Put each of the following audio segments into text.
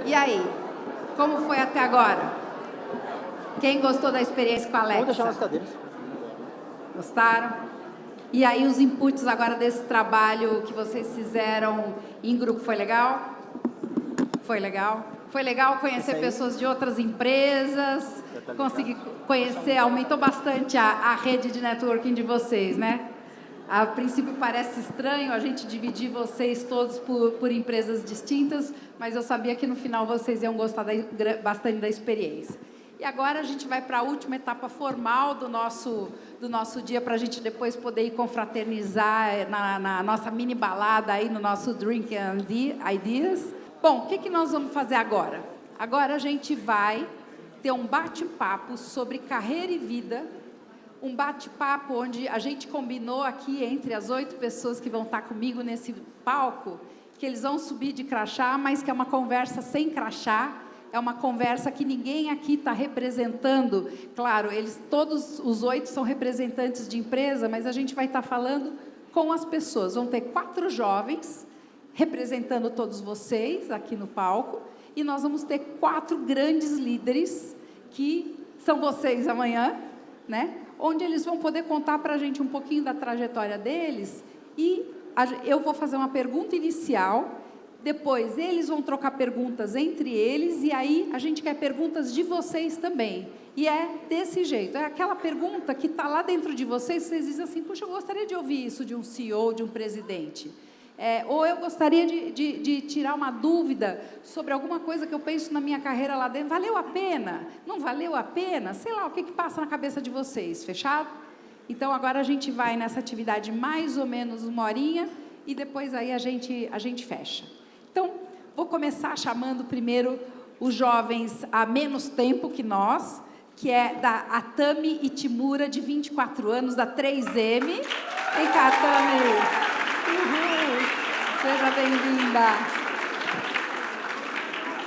E aí, como foi até agora? Quem gostou da experiência com a Alexa? Vamos deixar nas cadeiras. Gostaram? E aí, os inputs agora desse trabalho que vocês fizeram em grupo, foi legal? Foi legal? Foi legal conhecer pessoas de outras empresas, conseguir conhecer, aumentou bastante a rede de networking de vocês, né? A princípio parece estranho a gente dividir vocês todos por empresas distintas, mas eu sabia que no final vocês iam gostar bastante da experiência. E agora a gente vai para a última etapa formal do nosso dia, para a gente depois poder ir confraternizar na nossa mini balada aí no nosso Drink and Ideas. Bom, o que nós vamos fazer agora? Agora a gente vai ter um bate-papo sobre carreira e vida, um bate-papo onde a gente combinou aqui entre as 8 pessoas que vão estar comigo nesse palco, que eles vão subir de crachá, mas que é uma conversa sem crachá, é uma conversa que ninguém aqui está representando. Claro, todos os 8 são representantes de empresa, mas a gente vai estar falando com as pessoas. Vão ter 4 jovens representando todos vocês aqui no palco, e nós vamos ter 4 grandes líderes, que são vocês amanhã, né? Onde eles vão poder contar para a gente um pouquinho da trajetória deles, e eu vou fazer uma pergunta inicial, depois eles vão trocar perguntas entre eles, e aí a gente quer perguntas de vocês também. E é desse jeito, é aquela pergunta que está lá dentro de vocês, vocês dizem assim, puxa, eu gostaria de ouvir isso de um CEO, de um presidente. Ou eu gostaria de tirar uma dúvida sobre alguma coisa que eu penso na minha carreira lá dentro. Valeu a pena? Não valeu a pena? Sei lá, o que passa na cabeça de vocês, fechado? Então, agora a gente vai nessa atividade mais ou menos 1 horinha, e depois aí a gente fecha. Então, vou começar chamando primeiro os jovens há menos tempo que nós, que é da Atami Itimura, de 24 anos, da 3M. Vem cá, Atami! Seja bem-vinda.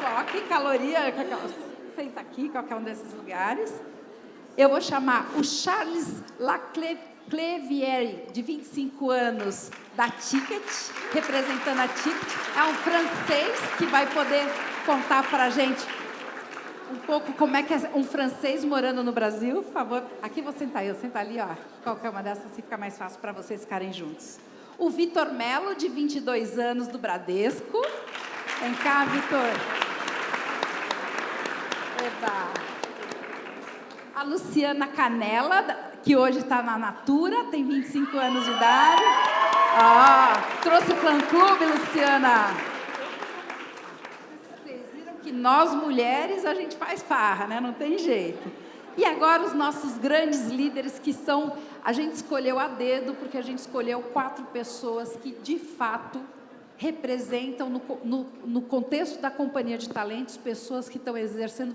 Ó, que caloria. Senta aqui, qualquer um desses lugares. Eu vou chamar o Charles Laclevieri, de 25 anos, da Ticket, representando a Ticket. É um francês que vai poder contar para a gente um pouco como é que é um francês morando no Brasil. Por favor, aqui vou sentar, eu sento ali, ó. Qualquer uma dessas, assim fica mais fácil para vocês ficarem juntos. O Vitor Melo, de 22 anos, do Bradesco. Vem cá, Vitor. Eba. A Luciana Canella, que hoje está na Natura, tem 25 anos de idade. Trouxe o fã-clube, Luciana. Vocês viram que nós, mulheres, a gente faz farra, né? Não tem jeito. E agora os nossos grandes líderes, que são... A gente escolheu a dedo, porque a gente escolheu 4 pessoas que, de fato, representam, no contexto da companhia de talentos, pessoas que estão exercendo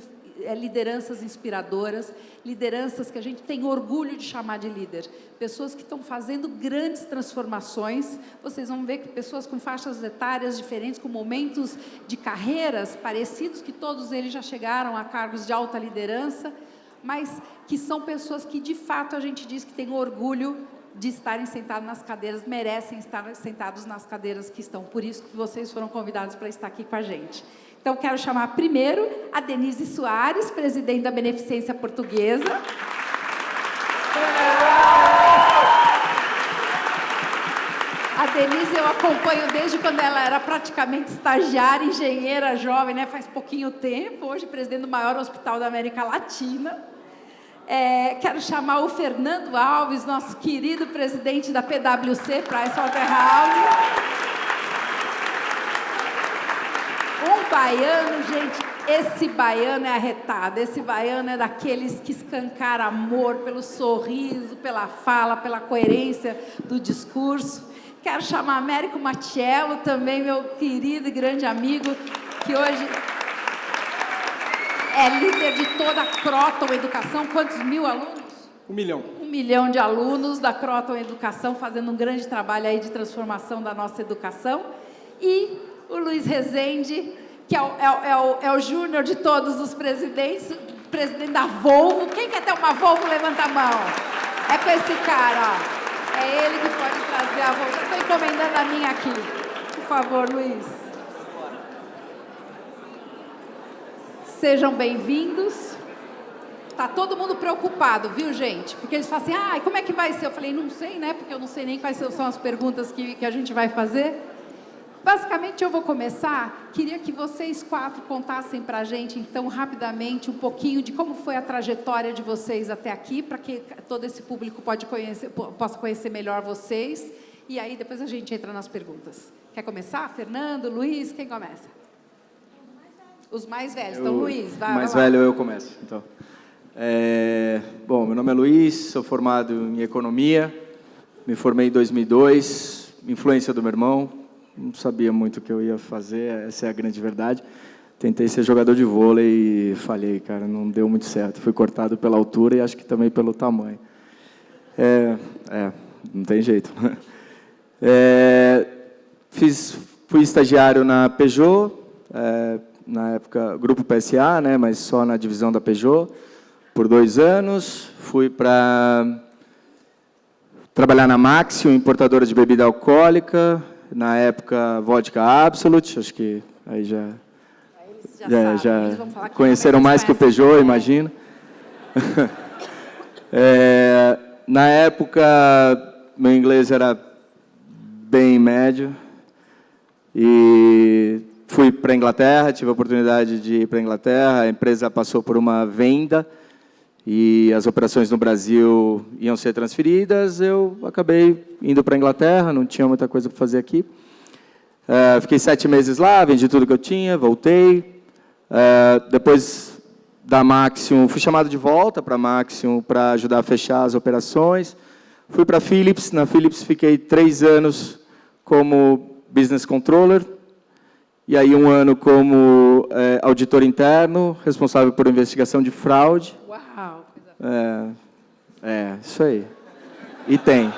lideranças inspiradoras, lideranças que a gente tem orgulho de chamar de líder, pessoas que estão fazendo grandes transformações. Vocês vão ver que pessoas com faixas etárias diferentes, com momentos de carreiras parecidos, que todos eles já chegaram a cargos de alta liderança, mas que são pessoas que, de fato, a gente diz que tem orgulho de estarem sentados nas cadeiras, merecem estar sentados nas cadeiras que estão. Por isso que vocês foram convidados para estar aqui com a gente. Então, quero chamar primeiro a Denise Soares, presidente da Beneficência Portuguesa. A Denise eu acompanho desde quando ela era praticamente estagiária, engenheira jovem, né? Faz pouquinho tempo, hoje presidente do maior hospital da América Latina. Quero chamar o Fernando Alves, nosso querido presidente da PwC, Pricewaterhouse. Um baiano, gente, esse baiano é arretado, esse baiano é daqueles que escancaram amor pelo sorriso, pela fala, pela coerência do discurso. Quero chamar Américo Matiello, também meu querido e grande amigo, que hoje é líder de toda a Croton Educação. Quantos mil alunos? 1 milhão. 1 milhão de alunos da Croton Educação, fazendo um grande trabalho aí de transformação da nossa educação. E o Luiz Rezende, que é o júnior de todos os presidentes, presidente da Volvo. Quem quer ter uma Volvo, levanta a mão. É com esse cara, ó. É ele que pode trazer a Volvo. Eu estou encomendando a minha aqui. Por favor, Luiz. Sejam bem-vindos. Tá todo mundo preocupado, viu, gente? Porque eles falam assim, como é que vai ser? Eu falei, não sei, né? Porque eu não sei nem quais são as perguntas que a gente vai fazer. Basicamente, eu vou começar. Queria que vocês 4 contassem para a gente, então, rapidamente, um pouquinho de como foi a trajetória de vocês até aqui, para que todo esse público possa conhecer melhor vocês. E aí, depois a gente entra nas perguntas. Quer começar? Fernando, Luiz, quem começa? Os mais velhos. Então, Luiz, vai lá. Mais velho eu começo, então. Bom, meu nome é Luiz, sou formado em Economia, me formei em 2002, influência do meu irmão, não sabia muito o que eu ia fazer, essa é a grande verdade. Tentei ser jogador de vôlei e falhei, cara, não deu muito certo. Fui cortado pela altura e acho que também pelo tamanho. Não tem jeito. Fui estagiário na Peugeot, na época Grupo PSA, né, mas só na divisão da Peugeot, por 2 anos. Fui para trabalhar na Maxion, importadora de bebida alcoólica, na época Vodka Absolute, acho que aí já conheceram mais que o Peugeot, imagino. Na época, meu inglês era bem médio, e fui para a Inglaterra, tive a oportunidade de ir para a Inglaterra, a empresa passou por uma venda, e as operações no Brasil iam ser transferidas, eu acabei indo para a Inglaterra, não tinha muita coisa para fazer aqui. Fiquei 7 meses lá, vendi tudo que eu tinha, voltei. Depois da Maxion, fui chamado de volta para a Maxion para ajudar a fechar as operações. Fui para a Philips, na Philips fiquei 3 anos como Business Controller, e aí 1 ano como auditor interno, responsável por investigação de fraude. Uau! Isso aí. E tem.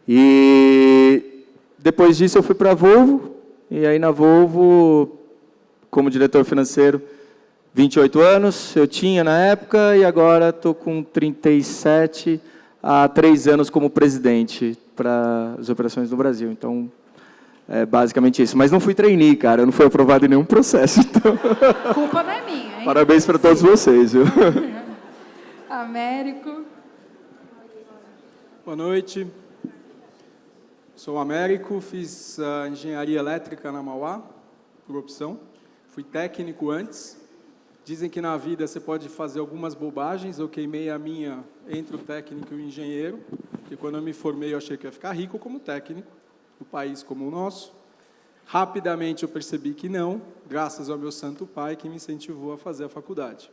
E depois disso eu fui para a Volvo, e aí na Volvo, como diretor financeiro, 28 anos eu tinha na época, e agora estou com 37, há 3 anos como presidente para as operações no Brasil. Então, é basicamente isso. Mas não fui trainee, cara, eu não fui aprovado em nenhum processo. Então... Culpa não é minha, hein? Parabéns para todos vocês, viu? Américo. Boa noite. Sou o Américo, fiz engenharia elétrica na Mauá, por opção. Fui técnico antes. Dizem que na vida você pode fazer algumas bobagens. Eu queimei a minha entre o técnico e o engenheiro, porque quando eu me formei eu achei que ia ficar rico como técnico, no país como o nosso. Rapidamente eu percebi que não, graças ao meu santo pai, que me incentivou a fazer a faculdade.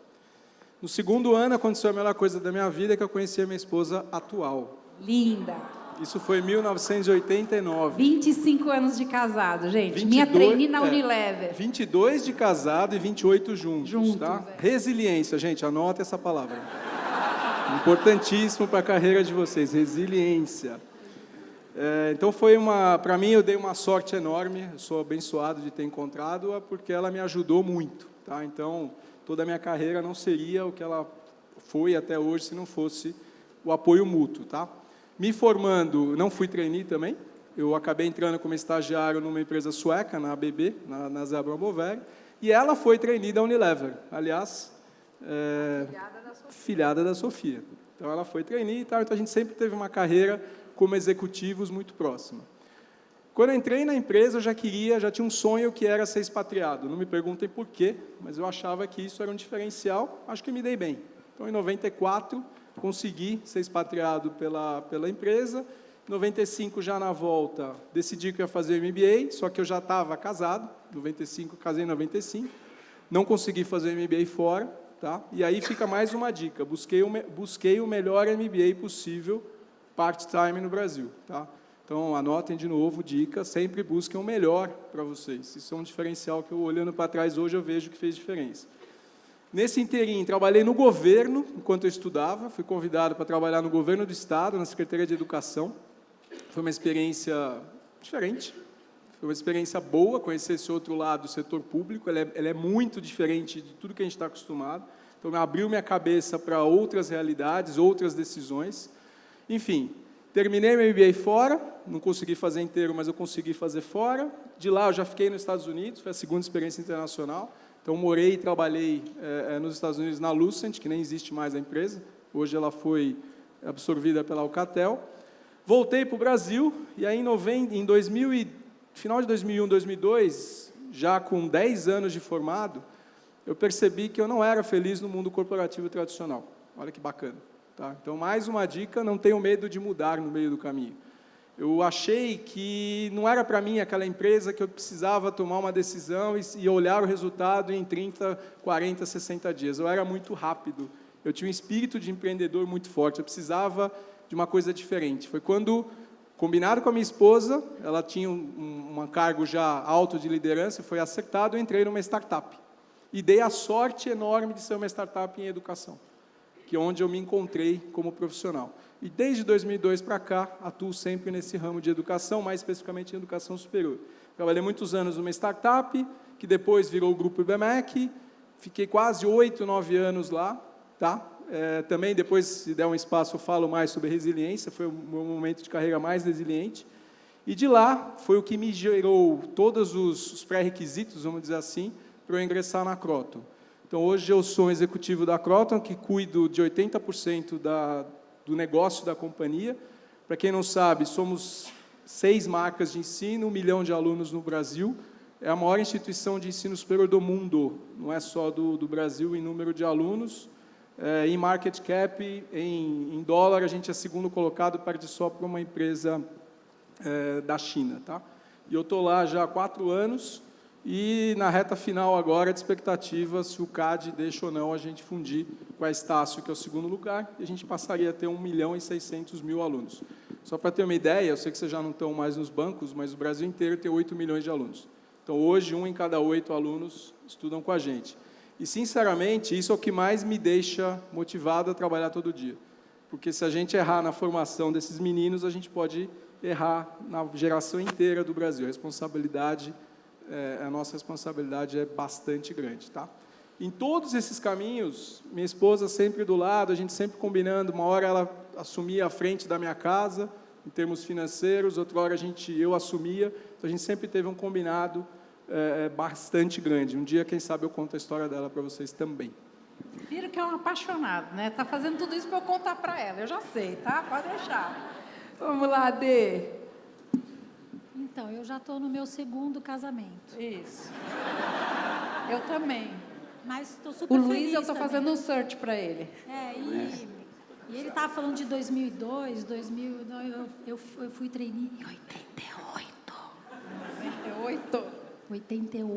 No 2º ano aconteceu a melhor coisa da minha vida, que eu conheci a minha esposa atual. Linda. Isso foi em 1989. 25 anos de casado, gente. Minha trainee na Unilever. 22 de casado e 28 juntos, tá? Velho. Resiliência, gente, anota essa palavra. Importantíssimo para a carreira de vocês, resiliência. Então para mim eu dei uma sorte enorme, eu sou abençoado de ter encontrado-a, porque ela me ajudou muito, tá? Então, toda a minha carreira não seria o que ela foi até hoje se não fosse o apoio mútuo, tá? Me formando, não fui trainee também, eu acabei entrando como estagiário numa empresa sueca, na ABB, na Zebra Boveri, e ela foi trainee da Unilever, aliás, filhada da Sofia. Então, ela foi trainee e tal, então a gente sempre teve uma carreira como executivos muito próxima. Quando eu entrei na empresa, eu já tinha um sonho que era ser expatriado. Não me perguntem por quê, mas eu achava que isso era um diferencial, acho que me dei bem. Então, em 94, consegui ser expatriado pela empresa. Em 95, já na volta, decidi que ia fazer MBA, só que eu já estava casado. 95, casei em 95. Não consegui fazer MBA fora, tá? E aí fica mais uma dica. Busquei o melhor MBA possível, part-time no Brasil, tá? Então, anotem de novo, dica, sempre busquem o melhor para vocês. Isso é um diferencial que eu, olhando para trás hoje, eu vejo que fez diferença. Nesse inteirinho, trabalhei no governo, enquanto eu estudava, fui convidado para trabalhar no governo do Estado, na Secretaria de Educação. Foi uma experiência diferente, foi uma experiência boa, conhecer esse outro lado do setor público, ele é muito diferente de tudo que a gente está acostumado. Então, abriu minha cabeça para outras realidades, outras decisões. Enfim, Terminei meu MBA fora, não consegui fazer inteiro, mas eu consegui fazer fora. De lá eu já fiquei nos Estados Unidos, foi a segunda experiência internacional. Então morei e trabalhei nos Estados Unidos na Lucent, que nem existe mais a empresa. Hoje ela foi absorvida pela Alcatel. Voltei para o Brasil e aí em 2000 final de 2001, 2002, já com 10 anos de formado, eu percebi que eu não era feliz no mundo corporativo tradicional. Olha que bacana. Tá? Então, mais uma dica, não tenho medo de mudar no meio do caminho. Eu achei que não era para mim aquela empresa que eu precisava tomar uma decisão e olhar o resultado em 30, 40, 60 dias. Eu era muito rápido. Eu tinha um espírito de empreendedor muito forte. Eu precisava de uma coisa diferente. Foi quando, combinado com a minha esposa, ela tinha um cargo já alto de liderança, foi acertado, eu entrei numa startup. E dei a sorte enorme de ser uma startup em educação, que é onde eu me encontrei como profissional. E desde 2002 para cá, atuo sempre nesse ramo de educação, mais especificamente em educação superior. Trabalhei muitos anos numa startup, que depois virou o Grupo IBMEC, fiquei quase 8, 9 anos lá, tá? Também depois, se der um espaço, eu falo mais sobre resiliência, foi o meu momento de carreira mais resiliente. E de lá, foi o que me gerou todos os pré-requisitos, vamos dizer assim, para eu ingressar na Kroton. Então, hoje eu sou um executivo da Kroton, que cuido de 80% do negócio da companhia. Para quem não sabe, somos 6 marcas de ensino, 1 milhão de alunos no Brasil. É a maior instituição de ensino superior do mundo, não é só do Brasil em número de alunos. Em market cap, em dólar, a gente é segundo colocado, perde só para uma empresa da China. Tá? E eu estou lá já há 4 anos, e na reta final agora, de expectativa, se o CAD deixa ou não a gente fundir com a Estácio, que é o segundo lugar, e a gente passaria a ter 1.600.000 alunos. Só para ter uma ideia, eu sei que vocês já não estão mais nos bancos, mas o Brasil inteiro tem 8 milhões de alunos. Então, hoje, 1 em cada 8 alunos estudam com a gente. E, sinceramente, isso é o que mais me deixa motivado a trabalhar todo dia. Porque se a gente errar na formação desses meninos, a gente pode errar na geração inteira do Brasil. A nossa responsabilidade é bastante grande. Tá? Em todos esses caminhos, minha esposa sempre do lado, a gente sempre combinando, uma hora ela assumia a frente da minha casa, em termos financeiros, outra hora eu assumia, então a gente sempre teve um combinado bastante grande. Um dia, quem sabe, eu conto a história dela para vocês também. Viram que é um apaixonado, né? Está fazendo tudo isso para eu contar para ela, eu já sei, tá? Pode deixar. Vamos lá, Dê. Então, eu já estou no meu 2º casamento. Isso. Eu também. Mas estou super O feliz Luiz, eu estou também. fazendo um search para ele. E ele estava falando de 2002, eu fui trainee em 88. 88.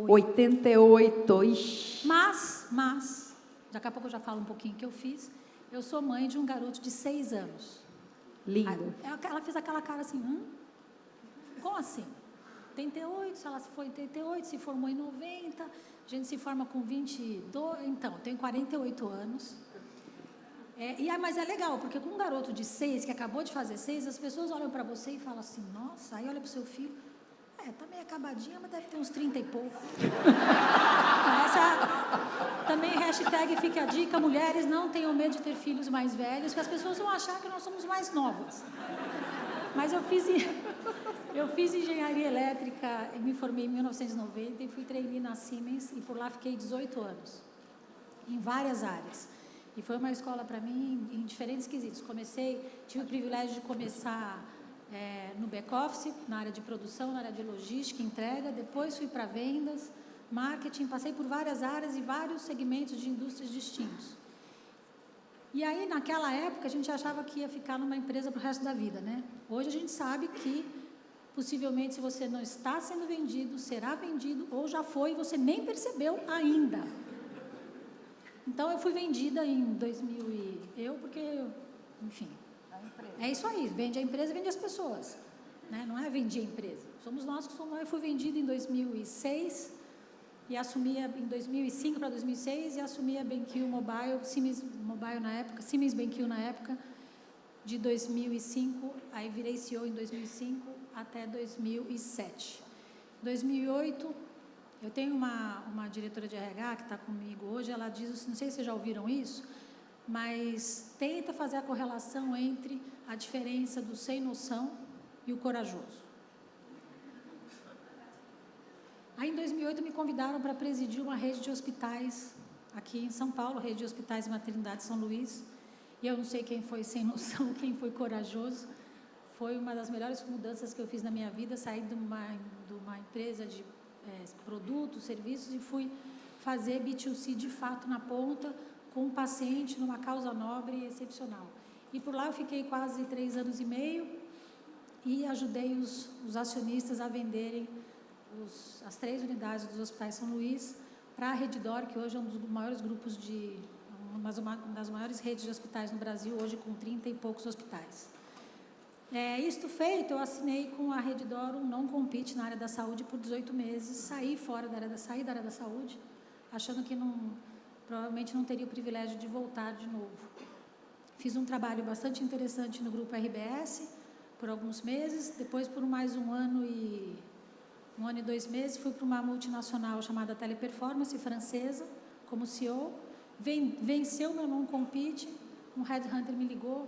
88, ixi. Mas, daqui a pouco eu já falo um pouquinho o que eu fiz. Eu sou mãe de um garoto de 6 anos. Lindo. Ela fez aquela cara assim, como assim? 88, se ela foi em 88, se formou em 90, a gente se forma com 22, então, tenho 48 anos. Mas é legal, porque com um garoto de 6, que acabou de fazer 6, as pessoas olham para você e falam assim, nossa, aí olha para o seu filho, tá meio acabadinha, mas deve ter uns 30 e pouco. Também hashtag fica a dica, mulheres não tenham medo de ter filhos mais velhos, que as pessoas vão achar que nós somos mais novas. Mas eu fiz engenharia elétrica, me formei em 1990 e fui trainee na Siemens e por lá fiquei 18 anos, em várias áreas. E foi uma escola para mim em diferentes quesitos. Tive o privilégio de começar no back-office, na área de produção, na área de logística, entrega, depois fui para vendas, marketing, passei por várias áreas e vários segmentos de indústrias distintos. E aí, naquela época, a gente achava que ia ficar numa empresa para o resto da vida, né? Hoje a gente sabe que, possivelmente, se você não está sendo vendido, será vendido, ou já foi e você nem percebeu ainda. Então, eu fui vendida em 2000 porque, enfim, é isso aí, vende a empresa, vende as pessoas, né? Não é vender a empresa, somos nós que somos. Eu fui vendida em 2006 e assumia em 2005 para 2006 e assumia a BenQ Mobile, Siemens Mobile na época, Siemens BenQ na época, de 2005, aí virei CEO em 2005 até 2007. 2008, eu tenho uma diretora de RH que está comigo hoje, ela diz, não sei se vocês já ouviram isso, mas tenta fazer a correlação entre a diferença do sem noção e o corajoso. Aí, em 2008, me convidaram para presidir uma rede de hospitais aqui em São Paulo, rede de hospitais e maternidade São Luís, e eu não sei quem foi sem noção, quem foi corajoso. Foi uma das melhores mudanças que eu fiz na minha vida, saí de uma empresa de produtos, serviços, e fui fazer B2C de fato na ponta, com um paciente numa causa nobre e excepcional. E por lá eu fiquei quase 3 anos e meio e ajudei os acionistas a venderem as 3 unidades dos hospitais São Luís para a Redditor, que hoje é um dos maiores grupos uma das maiores redes de hospitais no Brasil, hoje com 30 e poucos hospitais. Isto feito, eu assinei com a Redditor um não-compete na área da saúde por 18 meses, saí da área da saúde, achando que provavelmente não teria o privilégio de voltar de novo. Fiz um trabalho bastante interessante no grupo RBS por alguns meses, depois por mais um ano e 2 meses, fui para uma multinacional chamada Teleperformance, francesa, como CEO, venceu meu não-compete, um headhunter me ligou: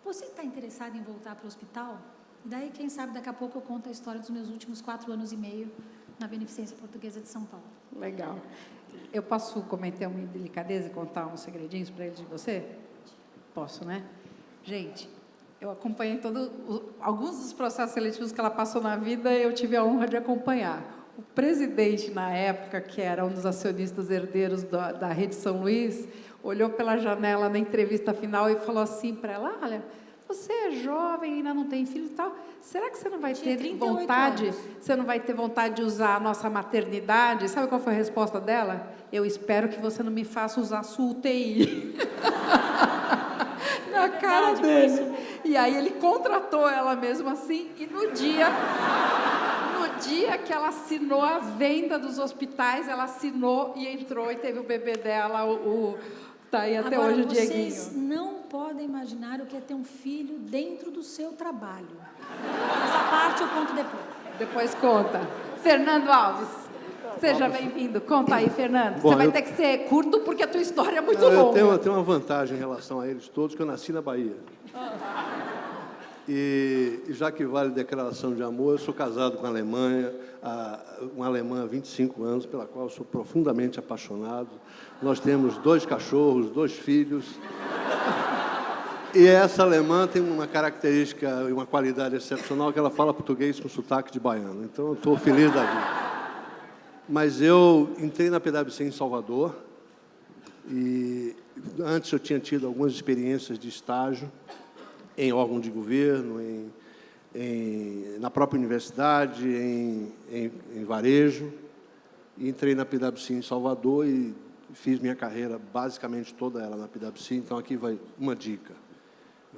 você está interessado em voltar para o hospital? E daí, quem sabe, daqui a pouco eu conto a história dos meus últimos 4 anos e meio na Beneficência Portuguesa de São Paulo. Legal. Eu posso cometer uma indelicadeza e contar uns segredinhos para eles de você? Posso, né? Gente, eu acompanhei alguns dos processos seletivos que ela passou na vida, eu tive a honra de acompanhar. O presidente, na época, que era um dos acionistas herdeiros da Rede São Luís, olhou pela janela na entrevista final e falou assim para ela: olha, você é jovem, ainda não tem filho e tal, será que você não vai ter vontade, você não vai ter vontade de usar a nossa maternidade? Sabe qual foi a resposta dela? Eu espero que você não me faça usar a sua UTI. Na cara dele. E aí ele contratou ela mesmo assim, e no dia que ela assinou a venda dos hospitais, ela assinou e entrou e teve o bebê dela, tá aí até agora, hoje o Dieguinho. Vocês não podem imaginar o que é ter um filho dentro do seu trabalho. Essa parte eu conto depois. Depois conta. Fernando Alves, seja bem-vindo. Conta aí, Fernando. Você vai ter que ser curto porque a tua história é muito longa. Eu tenho uma vantagem em relação a eles todos, que eu nasci na Bahia. E já que vale declaração de amor, eu sou casado com uma alemã há 25 anos, pela qual eu sou profundamente apaixonado. Nós temos 2 cachorros, 2 filhos. E essa alemã tem uma característica e uma qualidade excepcional, que ela fala português com sotaque de baiano. Então, eu estou feliz da vida. Mas eu entrei na PwC em Salvador, e antes eu tinha tido algumas experiências de estágio em órgão de governo, na própria universidade, em varejo. E entrei na PwC em Salvador e fiz minha carreira basicamente toda ela na PwC. Então, aqui vai uma dica: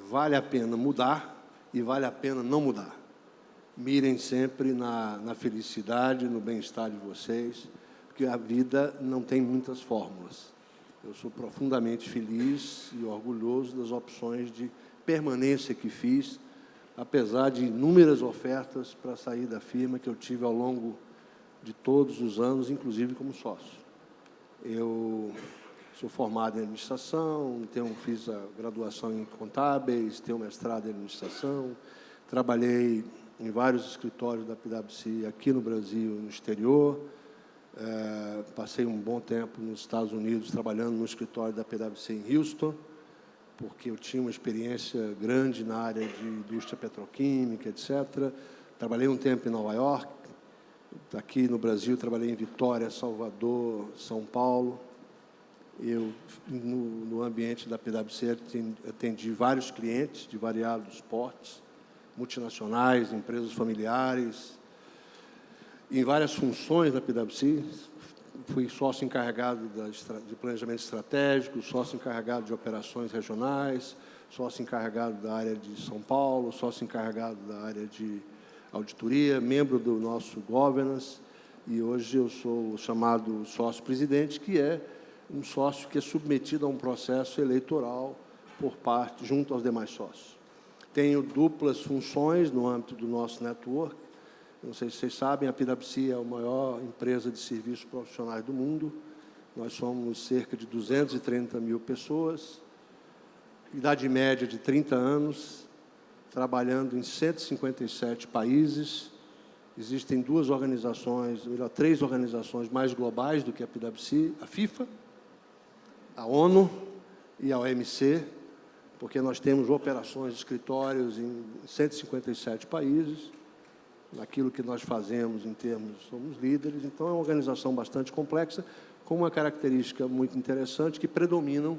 vale a pena mudar e vale a pena não mudar. Mirem sempre na felicidade, no bem-estar de vocês, porque a vida não tem muitas fórmulas. Eu sou profundamente feliz e orgulhoso das opções de permanência que fiz, apesar de inúmeras ofertas para sair da firma que eu tive ao longo de todos os anos, inclusive como sócio. Eu sou formado em administração, fiz a graduação em contábeis, tenho mestrado em administração, trabalhei em vários escritórios da PwC aqui no Brasil e no exterior. Passei um bom tempo nos Estados Unidos trabalhando no escritório da PwC em Houston, porque eu tinha uma experiência grande na área de indústria petroquímica, etc. Trabalhei um tempo em Nova York. Aqui no Brasil, trabalhei em Vitória, Salvador, São Paulo. Eu, no ambiente da PwC, atendi vários clientes de variados portes, multinacionais, empresas familiares, em várias funções da PwC. Fui sócio encarregado de planejamento estratégico, sócio encarregado de operações regionais, sócio encarregado da área de São Paulo, sócio encarregado da área de auditoria, membro do nosso governance, e hoje eu sou o chamado sócio-presidente, que é um sócio que é submetido a um processo eleitoral junto aos demais sócios. Tenho duplas funções no âmbito do nosso network. Não sei se vocês sabem, a PwC é a maior empresa de serviços profissionais do mundo. Nós somos cerca de 230 mil pessoas, idade média de 30 anos, trabalhando em 157 países. Existem três organizações mais globais do que a PwC, a FIFA, a ONU e a OMC, porque nós temos operações, escritórios em 157 países. Naquilo que nós fazemos em termos, somos líderes. Então, é uma organização bastante complexa, com uma característica muito interessante, que predominam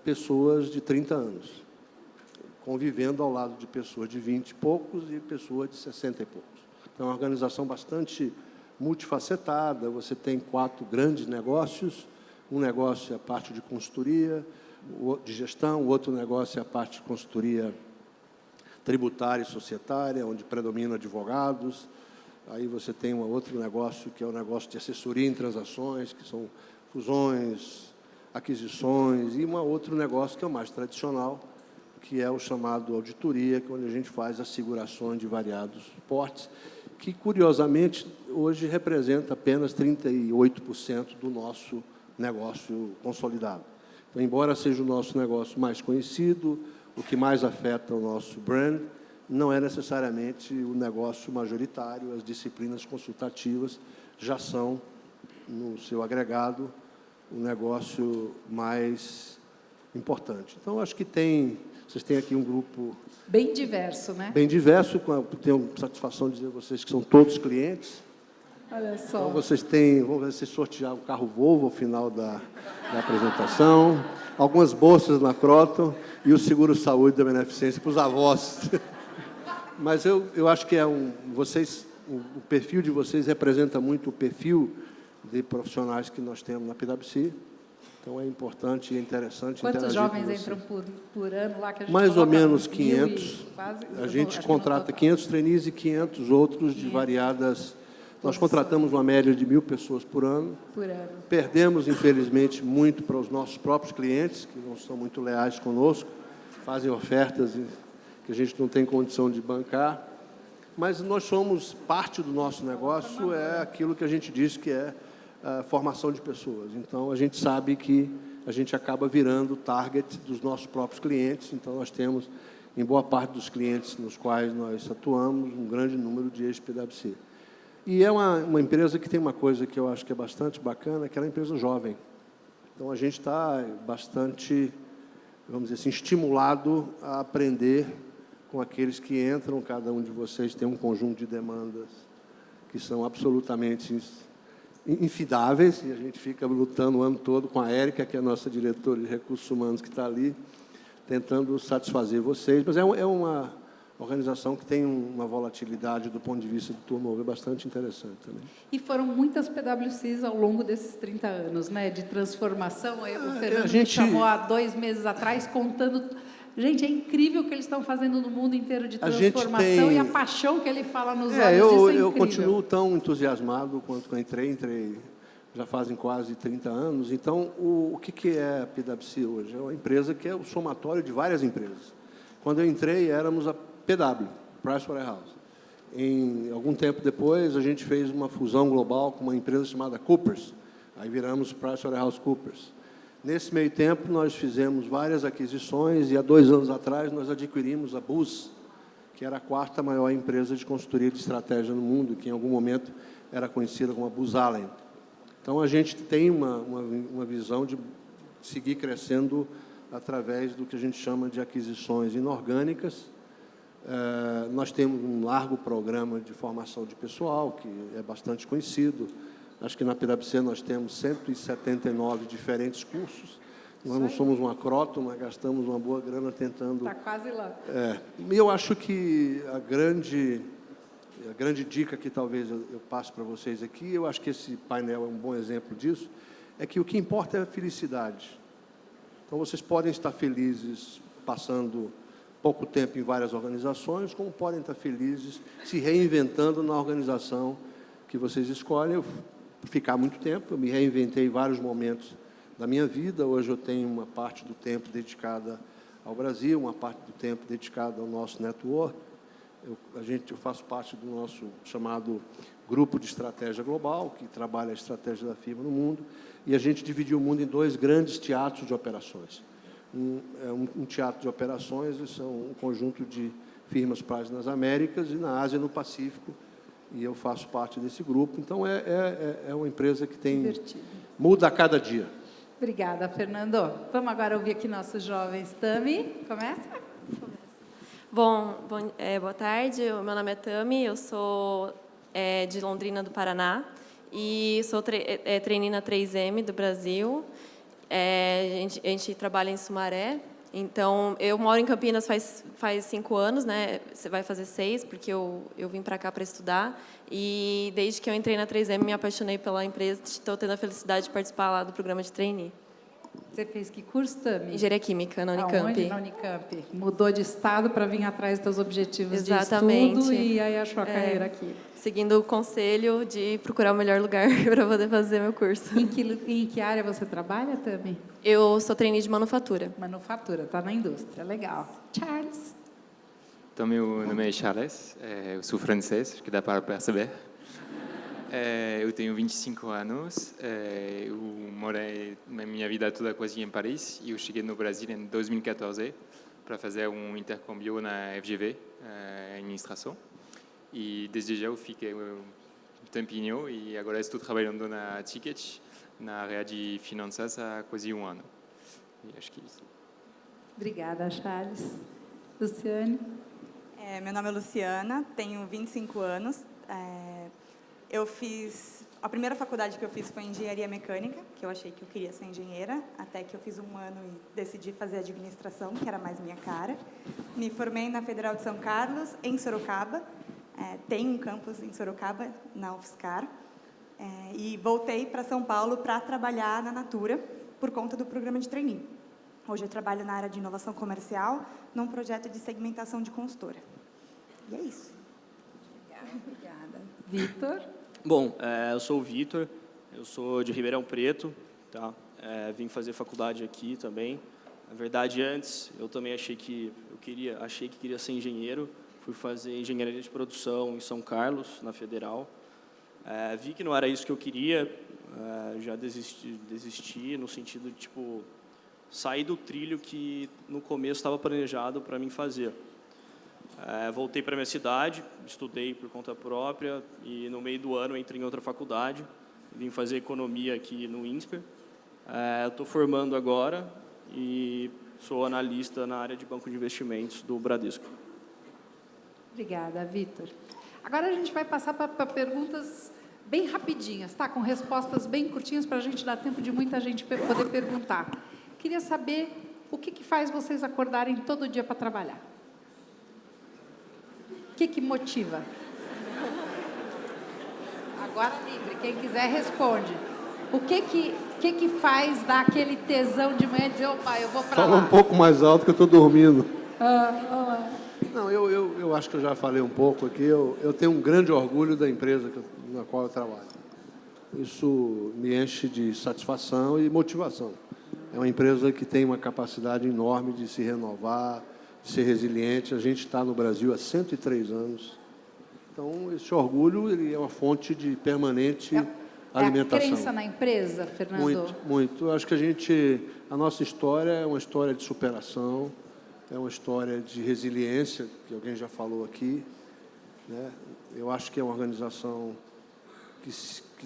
pessoas de 30 anos, convivendo ao lado de pessoas de 20 e poucos e pessoas de 60 e poucos. Então, é uma organização bastante multifacetada. Você tem 4 grandes negócios. Um negócio é a parte de consultoria, de gestão, o outro negócio é a parte de consultoria tributária e societária, onde predominam advogados. Aí você tem um outro negócio, que é o negócio de assessoria em transações, que são fusões, aquisições, e um outro negócio que é o mais tradicional, que é o chamado auditoria, que é onde a gente faz assegurações de variados portes, que, curiosamente, hoje representa apenas 38% do nosso negócio consolidado. Então, embora seja o nosso negócio mais conhecido, o que mais afeta o nosso brand, não é necessariamente o negócio majoritário. As disciplinas consultativas já são, no seu agregado, o negócio mais importante. Então, acho que vocês têm aqui um grupo Bem diverso, né? bem diverso. Tenho satisfação de dizer a vocês que são todos clientes. Olha só. Então, vamos ver se sortear o carro Volvo ao final da apresentação, algumas bolsas na Croton e o seguro-saúde da Beneficência para os avós. Mas eu acho que o perfil de vocês representa muito o perfil de profissionais que nós temos na PwC. Então, é importante e interessante Quantos interagir com jovens vocês. entram por ano lá? Que a gente Mais ou coloca menos 1.000 500. quase, A gente acho que contrata no total. 500 trainees e 500 outros de variadas... Nós contratamos uma média de 1.000 pessoas por ano. Por ano. Perdemos, infelizmente, muito para os nossos próprios clientes, que não são muito leais conosco, fazem ofertas que a gente não tem condição de bancar. Mas nós somos, parte do nosso negócio é aquilo que a gente diz que é a formação de pessoas. Então, a gente sabe que a gente acaba virando target dos nossos próprios clientes. Então, nós temos, em boa parte dos clientes nos quais nós atuamos, um grande número de ex-PwC. E é uma empresa que tem uma coisa que eu acho que é bastante bacana, que ela é uma empresa jovem. Então, a gente está bastante, vamos dizer assim, estimulado a aprender com aqueles que entram. Cada um de vocês tem um conjunto de demandas que são absolutamente infidáveis, e a gente fica lutando o ano todo com a Érica, que é a nossa diretora de recursos humanos, que está ali, tentando satisfazer vocês. Mas é uma organização que tem uma volatilidade do ponto de vista do turnover bastante interessante também. E foram muitas PwCs ao longo desses 30 anos, né? De transformação. O Fernando me chamou há 2 meses atrás, contando... Gente, é incrível o que eles estão fazendo no mundo inteiro de transformação e a paixão que ele fala nos olhos disso é incrível. Eu continuo tão entusiasmado quanto eu entrei já fazem quase 30 anos. Então, o que é a PwC hoje? É uma empresa que é o somatório de várias empresas. Quando eu entrei, éramos a PW, Pricewaterhouse. Algum tempo depois, a gente fez uma fusão global com uma empresa chamada Coopers. Aí viramos PricewaterhouseCoopers. Nesse meio tempo, nós fizemos várias aquisições e, há 2 anos atrás, nós adquirimos a Booz, que era a 4ª maior empresa de consultoria de estratégia no mundo, que em algum momento era conhecida como a Booz Allen. Então, a gente tem uma visão de seguir crescendo através do que a gente chama de aquisições inorgânicas. Nós temos um largo programa de formação de pessoal, que é bastante conhecido. Acho que na PwC nós temos 179 diferentes cursos. Nós não somos uma Croton, mas gastamos uma boa grana tentando... Está quase lá. E eu acho que a grande dica que talvez eu passe para vocês aqui, eu acho que esse painel é um bom exemplo disso, é que o que importa é a felicidade. Então, vocês podem estar felizes passando pouco tempo em várias organizações, como podem estar felizes se reinventando na organização que vocês escolhem. Eu ficar muito tempo, eu me reinventei em vários momentos da minha vida. Hoje eu tenho uma parte do tempo dedicada ao Brasil, uma parte do tempo dedicada ao nosso network. Eu faço parte do nosso chamado Grupo de Estratégia Global, que trabalha a estratégia da firma no mundo, e a gente dividiu o mundo em 2 grandes teatros de operações. um teatro de operações, e são um conjunto de firmas para nas Américas e na Ásia e no Pacífico, e eu faço parte desse grupo. Então, é uma empresa que muda a cada dia. Obrigada, Fernando. Vamos agora ouvir aqui nossos jovens. Tami, começa? Boa tarde, o meu nome é Tami, eu sou de Londrina, do Paraná, e sou trainee na 3M do Brasil. A gente trabalha em Sumaré, então eu moro em Campinas faz 5 anos, né? Você vai fazer 6, porque eu vim para cá para estudar, e desde que eu entrei na 3M me apaixonei pela empresa, estou tendo a felicidade de participar lá do programa de trainee. Você fez que curso, Tami? Engenharia Química, na Unicamp. Aonde? Na Unicamp. Mudou de estado para vir atrás dos seus objetivos Exatamente. de estudo e aí achou a carreira aqui. Seguindo o conselho de procurar o melhor lugar para poder fazer meu curso. Em que área você trabalha, Tami? Eu sou trainee de manufatura. Manufatura, está na indústria. Legal. Charles? Então, meu nome é Charles, eu sou francês, acho que dá para perceber. Eu tenho 25 anos, eu morei na minha vida toda quase em Paris e eu cheguei no Brasil em 2014 para fazer um intercâmbio na FGV, em administração. E desde já eu fiquei um tempinho e agora estou trabalhando na Ticket, na área de finanças há quase um ano. E acho que é isso. Obrigada, Charles. Luciane? Meu nome é Luciana, tenho 25 anos. A primeira faculdade que eu fiz foi Engenharia Mecânica, que eu achei que eu queria ser engenheira, até que eu fiz um ano e decidi fazer administração, que era mais minha cara. Me formei na Federal de São Carlos, em Sorocaba. Tem um campus em Sorocaba, na UFSCar. E voltei para São Paulo para trabalhar na Natura, por conta do programa de trainee. Hoje eu trabalho na área de inovação comercial, num projeto de segmentação de consultora. E é isso. Obrigada. Vitor? Bom, eu sou o Vitor, eu sou de Ribeirão Preto, tá? Vim fazer faculdade aqui também. Na verdade, antes, eu também achei que queria ser engenheiro. Fui fazer engenharia de produção em São Carlos, na Federal. Vi que não era isso que eu queria, já desisti no sentido de, tipo, sair do trilho que no começo estava planejado para mim fazer. Voltei para a minha cidade, estudei por conta própria e no meio do ano entrei em outra faculdade, vim fazer economia aqui no INSPER. Estou formando agora e sou analista na área de banco de investimentos do Bradesco. Obrigada, Vitor. Agora a gente vai passar para perguntas bem rapidinhas, tá? Com respostas bem curtinhas para a gente dar tempo de muita gente poder perguntar. Queria saber o que faz vocês acordarem todo dia para trabalhar. O que motiva? Agora livre, quem quiser responde. O que faz dar aquele tesão de manhã e dizer, opa, eu vou para lá? Fala um pouco mais alto que eu estou dormindo. Não, eu acho que eu já falei um pouco aqui. Eu tenho um grande orgulho da empresa na qual eu trabalho. Isso me enche de satisfação e motivação. É uma empresa que tem uma capacidade enorme de se renovar, de ser resiliente. A gente está no Brasil há 103 anos. Então, esse orgulho ele é uma fonte de permanente alimentação. É a crença na empresa, Fernando? Muito, muito. Eu acho que a nossa história é uma história de superação, é uma história de resiliência, que alguém já falou aqui, né? Eu acho que é uma organização que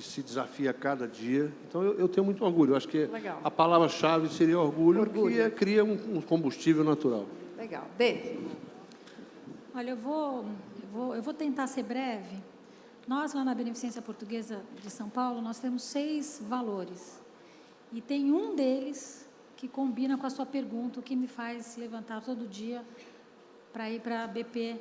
se desafia a cada dia. Então, eu tenho muito orgulho. Eu acho que Legal. A palavra-chave seria orgulho. Que cria um combustível natural. Legal. Dê. Olha, eu vou tentar ser breve. Nós, lá na Beneficência Portuguesa de São Paulo, nós temos 6 valores. E tem um deles que combina com a sua pergunta, o que me faz levantar todo dia para ir para a BP,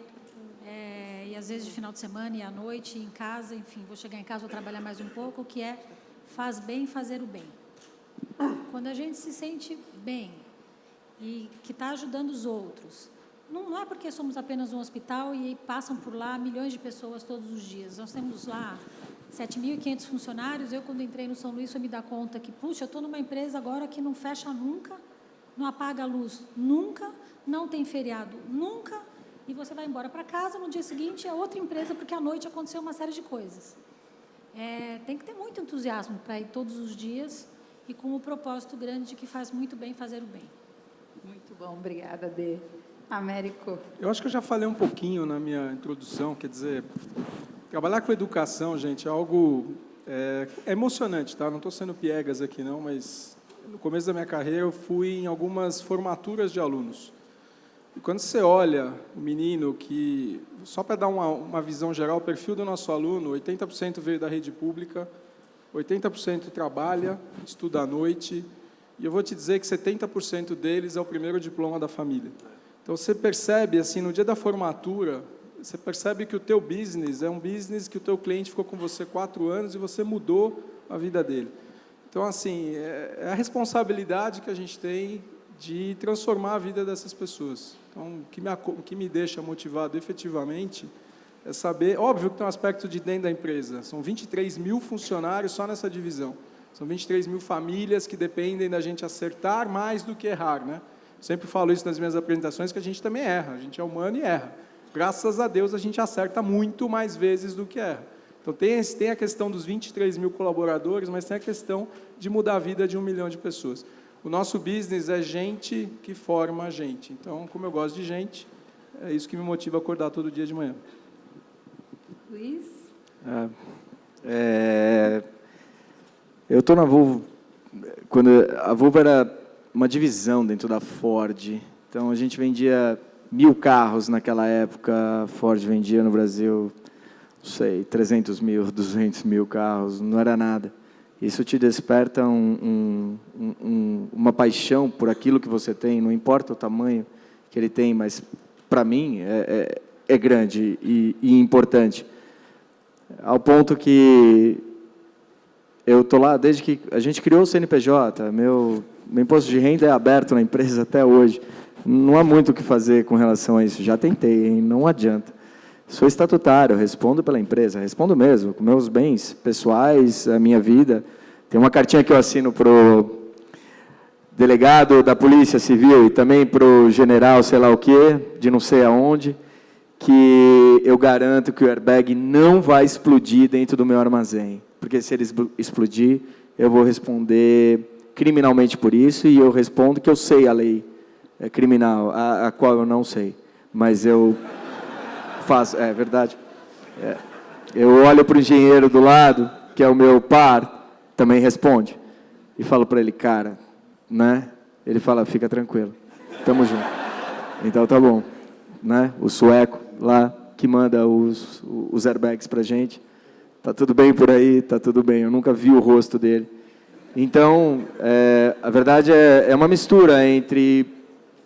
e às vezes de final de semana e à noite, em casa, enfim, vou chegar em casa, vou trabalhar mais um pouco, que é faz bem fazer o bem. Quando a gente se sente bem e que está ajudando os outros, não é porque somos apenas um hospital e passam por lá milhões de pessoas todos os dias. Nós temos lá 7.500 funcionários. Eu, quando entrei no São Luís, eu me dar conta que, puxa, eu estou numa empresa agora que não fecha nunca, não apaga a luz nunca, não tem feriado nunca, e você vai embora para casa, no dia seguinte é outra empresa, porque à noite aconteceu uma série de coisas. Tem que ter muito entusiasmo para ir todos os dias e com o propósito grande de que faz muito bem fazer o bem. Muito bom, obrigada, Dê. Américo. Eu acho que eu já falei um pouquinho na minha introdução, quer dizer, trabalhar com educação, gente, é algo é emocionante, tá? Não estou sendo piegas aqui, não, mas no começo da minha carreira eu fui em algumas formaturas de alunos. E quando você olha o menino que, só para dar uma visão geral, o perfil do nosso aluno, 80% veio da rede pública, 80% trabalha, estuda à noite, e eu vou te dizer que 70% deles é o primeiro diploma da família. Então, você percebe, assim, no dia da formatura, você percebe que o teu business é um business que o teu cliente ficou com você 4 anos e você mudou a vida dele. Então, assim, é a responsabilidade que a gente tem de transformar a vida dessas pessoas. Então, o que me deixa motivado efetivamente é saber, óbvio que tem um aspecto de dentro da empresa, são 23 mil funcionários só nessa divisão, são 23 mil famílias que dependem da gente acertar mais do que errar, né? Sempre falo isso nas minhas apresentações, que a gente também erra, a gente é humano e erra. Graças a Deus, a gente acerta muito mais vezes do que erra. Então, tem a questão dos 23 mil colaboradores, mas tem a questão de mudar a vida de 1 milhão de pessoas. O nosso business é gente que forma gente. Então, como eu gosto de gente, é isso que me motiva a acordar todo dia de manhã. Luiz? Eu estou na Volvo, quando a Volvo era uma divisão dentro da Ford. Então, a gente vendia 1.000 carros naquela época, a Ford vendia no Brasil, não sei, 300 mil, 200 mil carros, não era nada. Isso te desperta uma paixão por aquilo que você tem, não importa o tamanho que ele tem, mas, para mim, é grande e importante. Ao ponto que eu estou lá desde que a gente criou o CNPJ, meu imposto de renda é aberto na empresa até hoje. Não há muito o que fazer com relação a isso. Já tentei, hein? Não adianta. Sou estatutário, respondo pela empresa, respondo mesmo, com meus bens pessoais, a minha vida. Tem uma cartinha que eu assino para o delegado da Polícia Civil e também para o general, sei lá o quê, de não sei aonde, que eu garanto que o airbag não vai explodir dentro do meu armazém. Porque se ele explodir, eu vou responder criminalmente por isso, e eu respondo que eu sei a lei criminal, a qual eu não sei, mas eu faço, é verdade. Eu olho para o engenheiro do lado, que é o meu par, também responde, e falo para ele, cara, né? Ele fala, fica tranquilo, tamo junto. Então tá bom, né? O sueco lá, que manda os airbags pra gente, tá tudo bem por aí, tá tudo bem, eu nunca vi o rosto dele. Então, a verdade é uma mistura entre,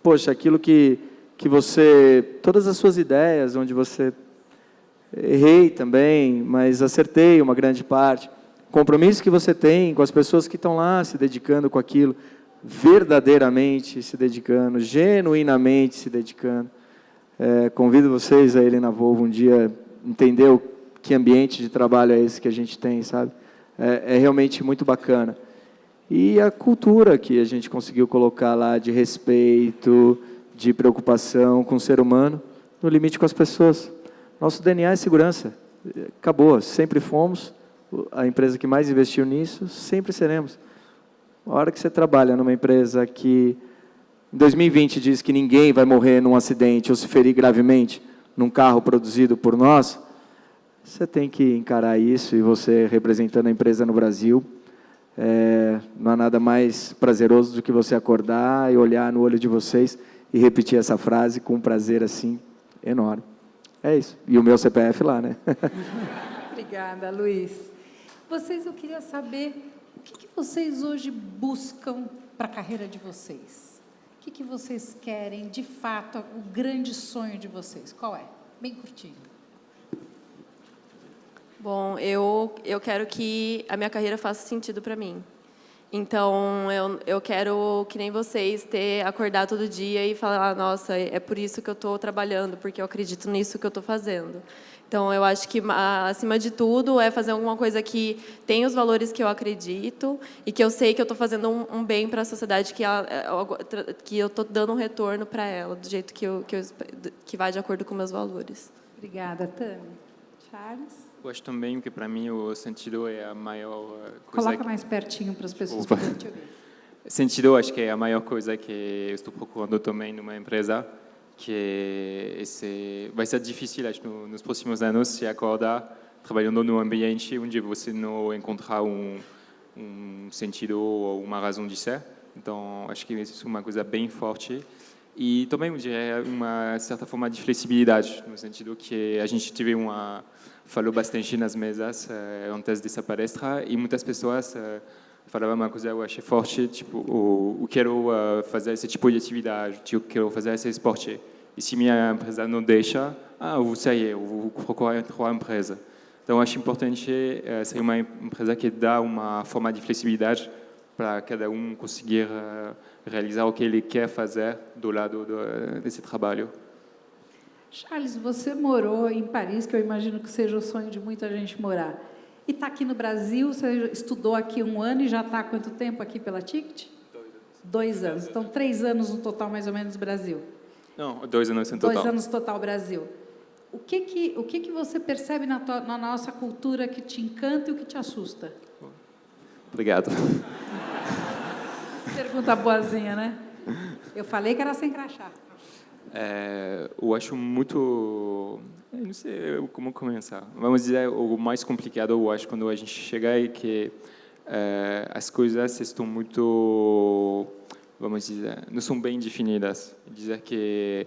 poxa, aquilo que você, todas as suas ideias, onde você errei também, mas acertei uma grande parte, compromisso que você tem com as pessoas que estão lá se dedicando com aquilo, verdadeiramente se dedicando, genuinamente se dedicando. Convido vocês a irem na Volvo um dia, entender que ambiente de trabalho é esse que a gente tem, sabe? É realmente muito bacana. E a cultura que a gente conseguiu colocar lá de respeito, de preocupação com o ser humano, no limite com as pessoas. Nosso DNA é segurança. Acabou, sempre fomos a empresa que mais investiu nisso, sempre seremos. A hora que você trabalha numa empresa que, em 2020, diz que ninguém vai morrer num acidente ou se ferir gravemente num carro produzido por nós, você tem que encarar isso, e você, representando a empresa no Brasil, não há nada mais prazeroso do que você acordar e olhar no olho de vocês e repetir essa frase com um prazer assim enorme. É isso. E o meu CPF lá, né? Obrigada, Luiz. Eu queria saber o que vocês hoje buscam para a carreira de vocês. O que vocês querem, de fato, o grande sonho de vocês? Qual é? Bem curtinho. Bom, eu quero que a minha carreira faça sentido para mim. Então, eu quero, que nem vocês, acordar todo dia e falar, nossa, é por isso que eu estou trabalhando, porque eu acredito nisso que eu estou fazendo. Então, eu acho que, acima de tudo, é fazer alguma coisa que tem os valores que eu acredito e que eu sei que eu estou fazendo um bem para a sociedade, que eu estou dando um retorno para ela, do jeito que vai de acordo com meus valores. Obrigada, Tami. Charles? Eu acho também que, para mim, o sentido é a maior coisa. Coloca mais pertinho para as pessoas poderem te ouvir. sentido, acho que é a maior coisa que eu estou procurando também numa empresa, que vai ser difícil, acho, nos próximos anos, se acordar trabalhando num ambiente onde você não encontrar um sentido ou uma razão de ser. Então, acho que isso é uma coisa bem forte. E também, eu diria, uma certa forma de flexibilidade, no sentido que a gente falou bastante nas mesas antes dessa palestra, e muitas pessoas falavam uma coisa que eu achei forte, tipo, eu quero fazer esse tipo de atividade, eu quero fazer esse esporte. E se minha empresa não deixa, eu vou sair, eu vou procurar outra empresa. Então, acho importante ser uma empresa que dá uma forma de flexibilidade para cada conseguir realizar o que ele quer fazer do lado desse trabalho. Charles, você morou em Paris, que eu imagino que seja o sonho de muita gente morar. E está aqui no Brasil, você estudou aqui 1 ano e já está há quanto tempo aqui pela Ticket? 2 anos. Então, 3 anos no total, mais ou menos, Brasil. Não, 2 anos em total. 2 anos total Brasil. O que você percebe na nossa cultura que te encanta e o que te assusta? Obrigado. Pergunta boazinha, né? Eu falei que era sem crachá. Eu acho muito... Eu não sei como começar. Vamos dizer, o mais complicado, eu acho, quando a gente chega é que as coisas estão muito... Vamos dizer, não são bem definidas. Dizer que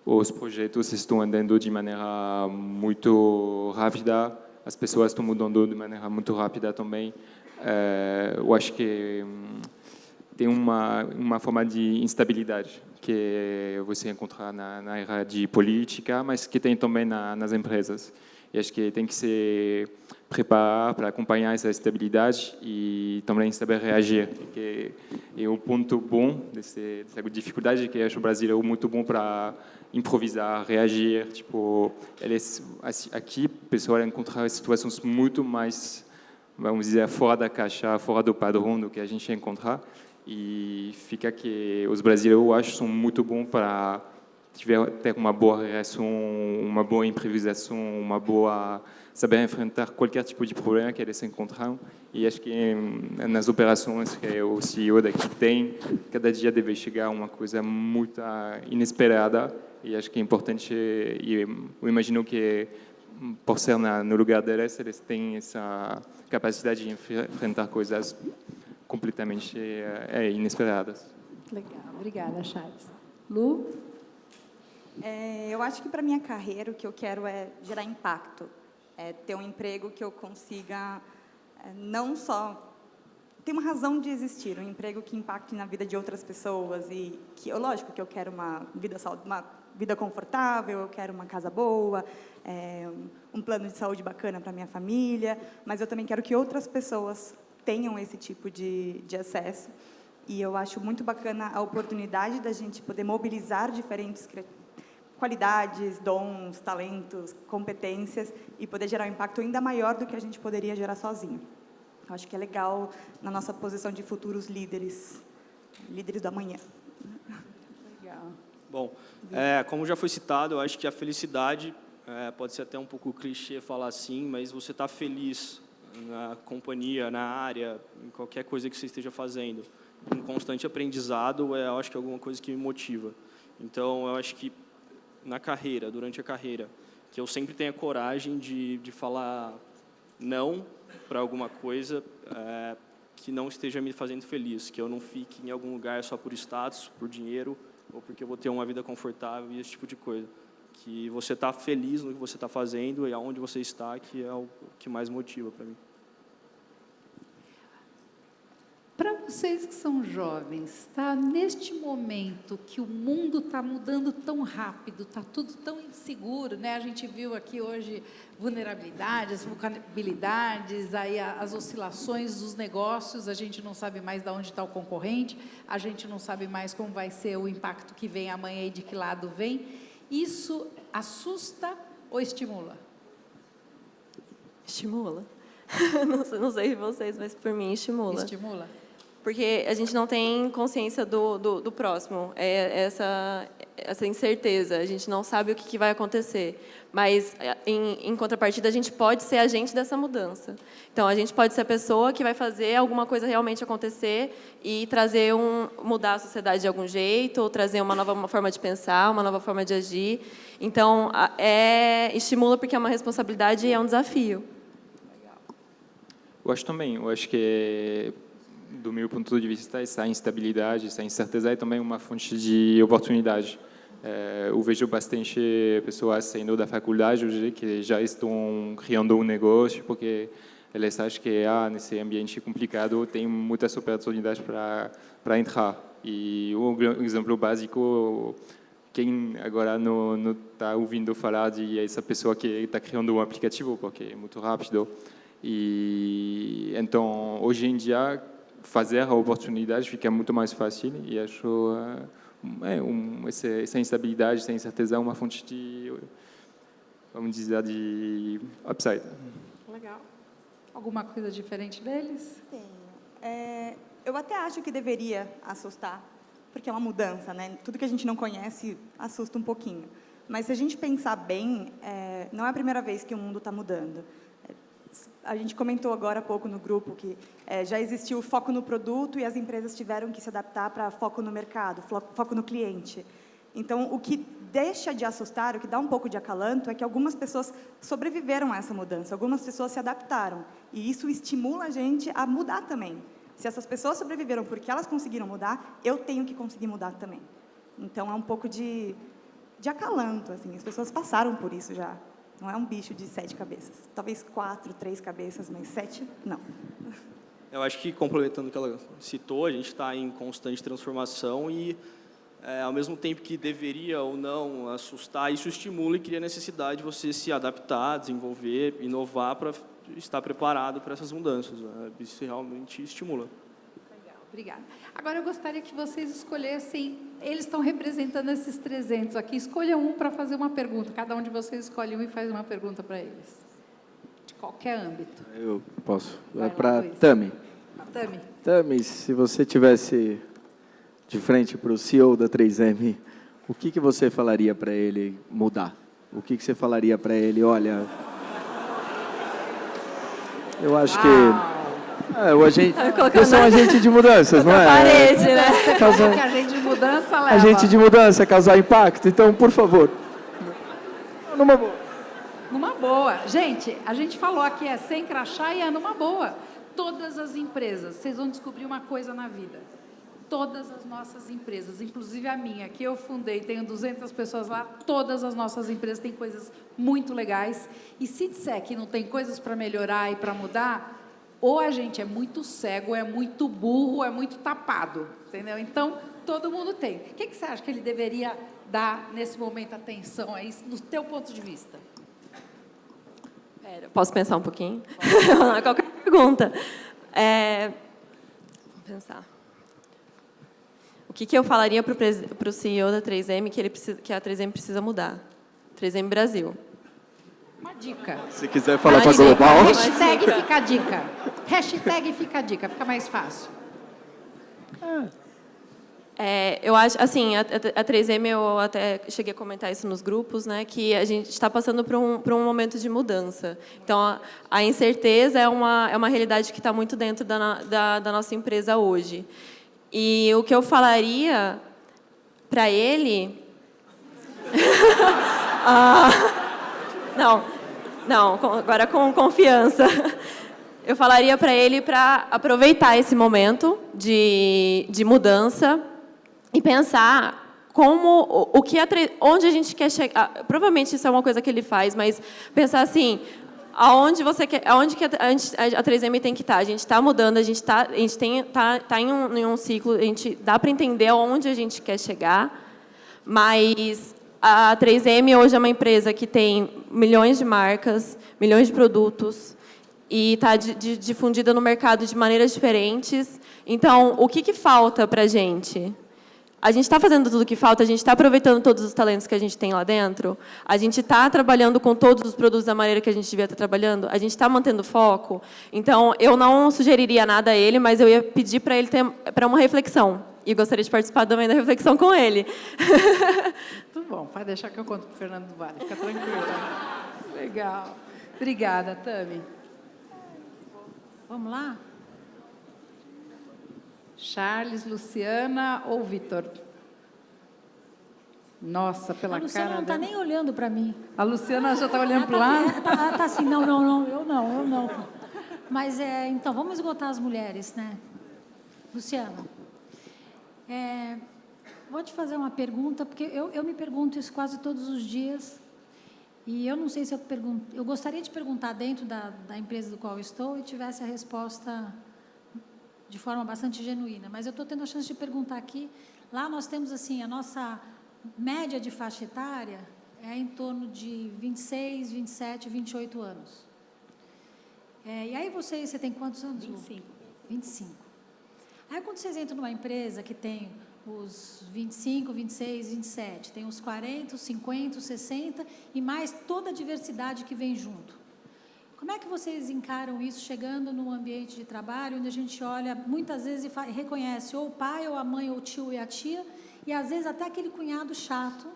os projetos estão andando de maneira muito rápida, as pessoas estão mudando de maneira muito rápida também. Eu acho que tem uma forma de instabilidade que você encontra na área de política, mas que tem também nas empresas. E acho que tem que se preparar para acompanhar essa estabilidade e também saber reagir. Que é um ponto bom dessa dificuldade, que acho o Brasil é muito bom para improvisar, reagir. Tipo, aqui, o pessoal encontra situações muito mais, vamos dizer, fora da caixa, fora do padrão do que a gente encontra. E fica que os brasileiros, eu acho, são muito bons para ter uma boa reação, uma boa improvisação, saber enfrentar qualquer tipo de problema que eles encontram. E acho que nas operações que o CEO daqui tem, cada dia deve chegar uma coisa muito inesperada. E acho que é importante, e eu imagino que por ser no lugar deles, eles têm essa capacidade de enfrentar coisas completamente inesperadas. Legal, obrigada, Charles. Lu? Eu acho que para minha carreira o que eu quero é gerar impacto, ter um emprego que eu consiga não só ter uma razão de existir, um emprego que impacte na vida de outras pessoas e que, lógico, que eu quero uma vida confortável, eu quero uma casa boa, um plano de saúde bacana para minha família, mas eu também quero que outras pessoas tenham esse tipo de acesso. E eu acho muito bacana a oportunidade da gente poder mobilizar diferentes qualidades, dons, talentos, competências e poder gerar um impacto ainda maior do que a gente poderia gerar sozinho. Eu acho que é legal na nossa posição de futuros líderes do amanhã. Legal. Bom, como já foi citado, eu acho que a felicidade, pode ser até um pouco clichê falar assim, mas você está feliz na companhia, na área, em qualquer coisa que você esteja fazendo, um constante aprendizado, eu acho que é alguma coisa que me motiva. Então, eu acho que na carreira, durante a carreira, que eu sempre tenha coragem de falar não para alguma coisa que não esteja me fazendo feliz, que eu não fique em algum lugar só por status, por dinheiro, ou porque eu vou ter uma vida confortável e esse tipo de coisa. Que você está feliz no que você está fazendo e aonde você está, que é o que mais motiva para mim. Para vocês que são jovens, tá? Neste momento que o mundo está mudando tão rápido, está tudo tão inseguro, né? A gente viu aqui hoje vulnerabilidades, aí as oscilações dos negócios, a gente não sabe mais de onde está o concorrente, a gente não sabe mais como vai ser o impacto que vem amanhã e de que lado vem. Isso assusta ou estimula? Estimula. Não sei vocês, mas por mim estimula. Estimula? porque a gente não tem consciência do próximo, essa incerteza, a gente não sabe o que vai acontecer, mas, em contrapartida, a gente pode ser agente dessa mudança. Então, a gente pode ser a pessoa que vai fazer alguma coisa realmente acontecer e mudar a sociedade de algum jeito, ou trazer uma nova forma de pensar, uma nova forma de agir. Então, estimula porque é uma responsabilidade e é um desafio. Eu acho também, eu acho que, do meu ponto de vista, essa instabilidade, essa incerteza é também uma fonte de oportunidade. Eu vejo bastante pessoas saindo da faculdade hoje que já estão criando um negócio porque elas acham que nesse ambiente complicado tem muitas oportunidades para entrar. E um exemplo básico, quem agora não está ouvindo falar de essa pessoa que está criando um aplicativo porque é muito rápido. E então, hoje em dia, fazer a oportunidade fica muito mais fácil e acho essa instabilidade, essa incerteza é uma fonte de, vamos dizer, de upside. Legal. Alguma coisa diferente deles? Tenho. Eu até acho que deveria assustar, porque é uma mudança, né? Tudo que a gente não conhece assusta um pouquinho. Mas se a gente pensar bem, não é a primeira vez que o mundo está mudando. A gente comentou agora há pouco no grupo que já existiu foco no produto e as empresas tiveram que se adaptar para foco no mercado, foco no cliente. Então, o que deixa de assustar, o que dá um pouco de acalanto, é que algumas pessoas sobreviveram a essa mudança, algumas pessoas se adaptaram. E isso estimula a gente a mudar também. Se essas pessoas sobreviveram porque elas conseguiram mudar, eu tenho que conseguir mudar também. Então, é um pouco de acalanto, assim. As pessoas passaram por isso já. Não é um bicho de 7 cabeças. Talvez 4, 3 cabeças, mas 7, não. Eu acho que, complementando o que ela citou, a gente está em constante transformação e, ao mesmo tempo que deveria ou não assustar, isso estimula e cria necessidade de você se adaptar, desenvolver, inovar para estar preparado para essas mudanças. Isso realmente estimula. Obrigada. Agora, eu gostaria que vocês escolhessem, eles estão representando esses 300 aqui, escolha um para fazer uma pergunta. Cada um de vocês escolhe um e faz uma pergunta para eles. De qualquer âmbito. Eu posso. Vai É para lá, Luiz. Tami. Tami. Tami, se você tivesse de frente para o CEO da 3M, o que você falaria para ele mudar? O que você falaria para ele? Olha, eu acho que... Vocês são agente de mudanças, não é? Parede, né? Você falou que agente de mudança leva. Agente de mudança, causar impacto. Então, por favor. Numa boa. Numa boa. Gente, a gente falou aqui sem crachá e numa boa. Todas as empresas, vocês vão descobrir uma coisa na vida. Todas as nossas empresas, inclusive a minha, que eu fundei, tenho 200 pessoas lá, todas as nossas empresas têm coisas muito legais. E se disser que não tem coisas para melhorar e para mudar... ou a gente é muito cego, é muito burro, é muito tapado, entendeu? Então, todo mundo tem. O que você acha que ele deveria dar, nesse momento, atenção a isso, no teu ponto de vista? Posso pensar um pouquinho? Qualquer pergunta. Vou pensar. O que eu falaria para o CEO da 3M que a 3M precisa mudar? 3M Brasil. Uma dica. Se quiser falar para global... Hashtag fica a dica. Hashtag fica a dica, fica mais fácil. Eu acho, assim, a 3M, eu até cheguei a comentar isso nos grupos, né, que a gente está passando por um momento de mudança. Então, a incerteza é uma realidade que está muito dentro da nossa empresa hoje. E o que eu falaria para ele... Não, agora com confiança. Eu falaria para ele para aproveitar esse momento de mudança e pensar onde a gente quer chegar. Provavelmente isso é uma coisa que ele faz, mas pensar assim, aonde que a 3M tem que estar. A gente está mudando, a gente tá em um ciclo, dá para entender aonde a gente quer chegar, mas a 3M hoje é uma empresa que tem milhões de marcas, milhões de produtos e está difundida no mercado de maneiras diferentes. Então, o que falta para a gente? A gente está fazendo tudo o que falta, a gente está aproveitando todos os talentos que a gente tem lá dentro, a gente está trabalhando com todos os produtos da maneira que a gente devia estar trabalhando, a gente está mantendo foco. Então, eu não sugeriria nada a ele, mas eu ia pedir para ele ter para uma reflexão. E gostaria de participar também da reflexão com ele. Muito bom, pode deixar que eu conto para o Fernando do Vale, fica tranquilo. Legal. Obrigada, Tami. Vamos lá? Charles, Luciana ou Vitor? Nossa, pela A Luciana cara não está dela. nem olhando para mim. A Luciana já está olhando para o Ela lado. tá assim, não, eu não. Mas, então, vamos esgotar as mulheres, né? Luciana, vou te fazer uma pergunta, porque eu me pergunto isso quase todos os dias, e eu não sei se eu gostaria de perguntar dentro da empresa do qual eu estou e tivesse a resposta de forma bastante genuína, mas eu estou tendo a chance de perguntar aqui. Lá nós temos, assim, a nossa média de faixa etária é em torno de 26, 27, 28 anos. E aí você tem quantos anos? 25. 25. Aí quando vocês entram numa empresa que tem os 25, 26, 27, tem os 40, os 50, os 60 e mais toda a diversidade que vem junto. Como é que vocês encaram isso chegando num ambiente de trabalho onde a gente olha muitas vezes e reconhece ou o pai, ou a mãe, ou o tio e a tia, e às vezes até aquele cunhado chato.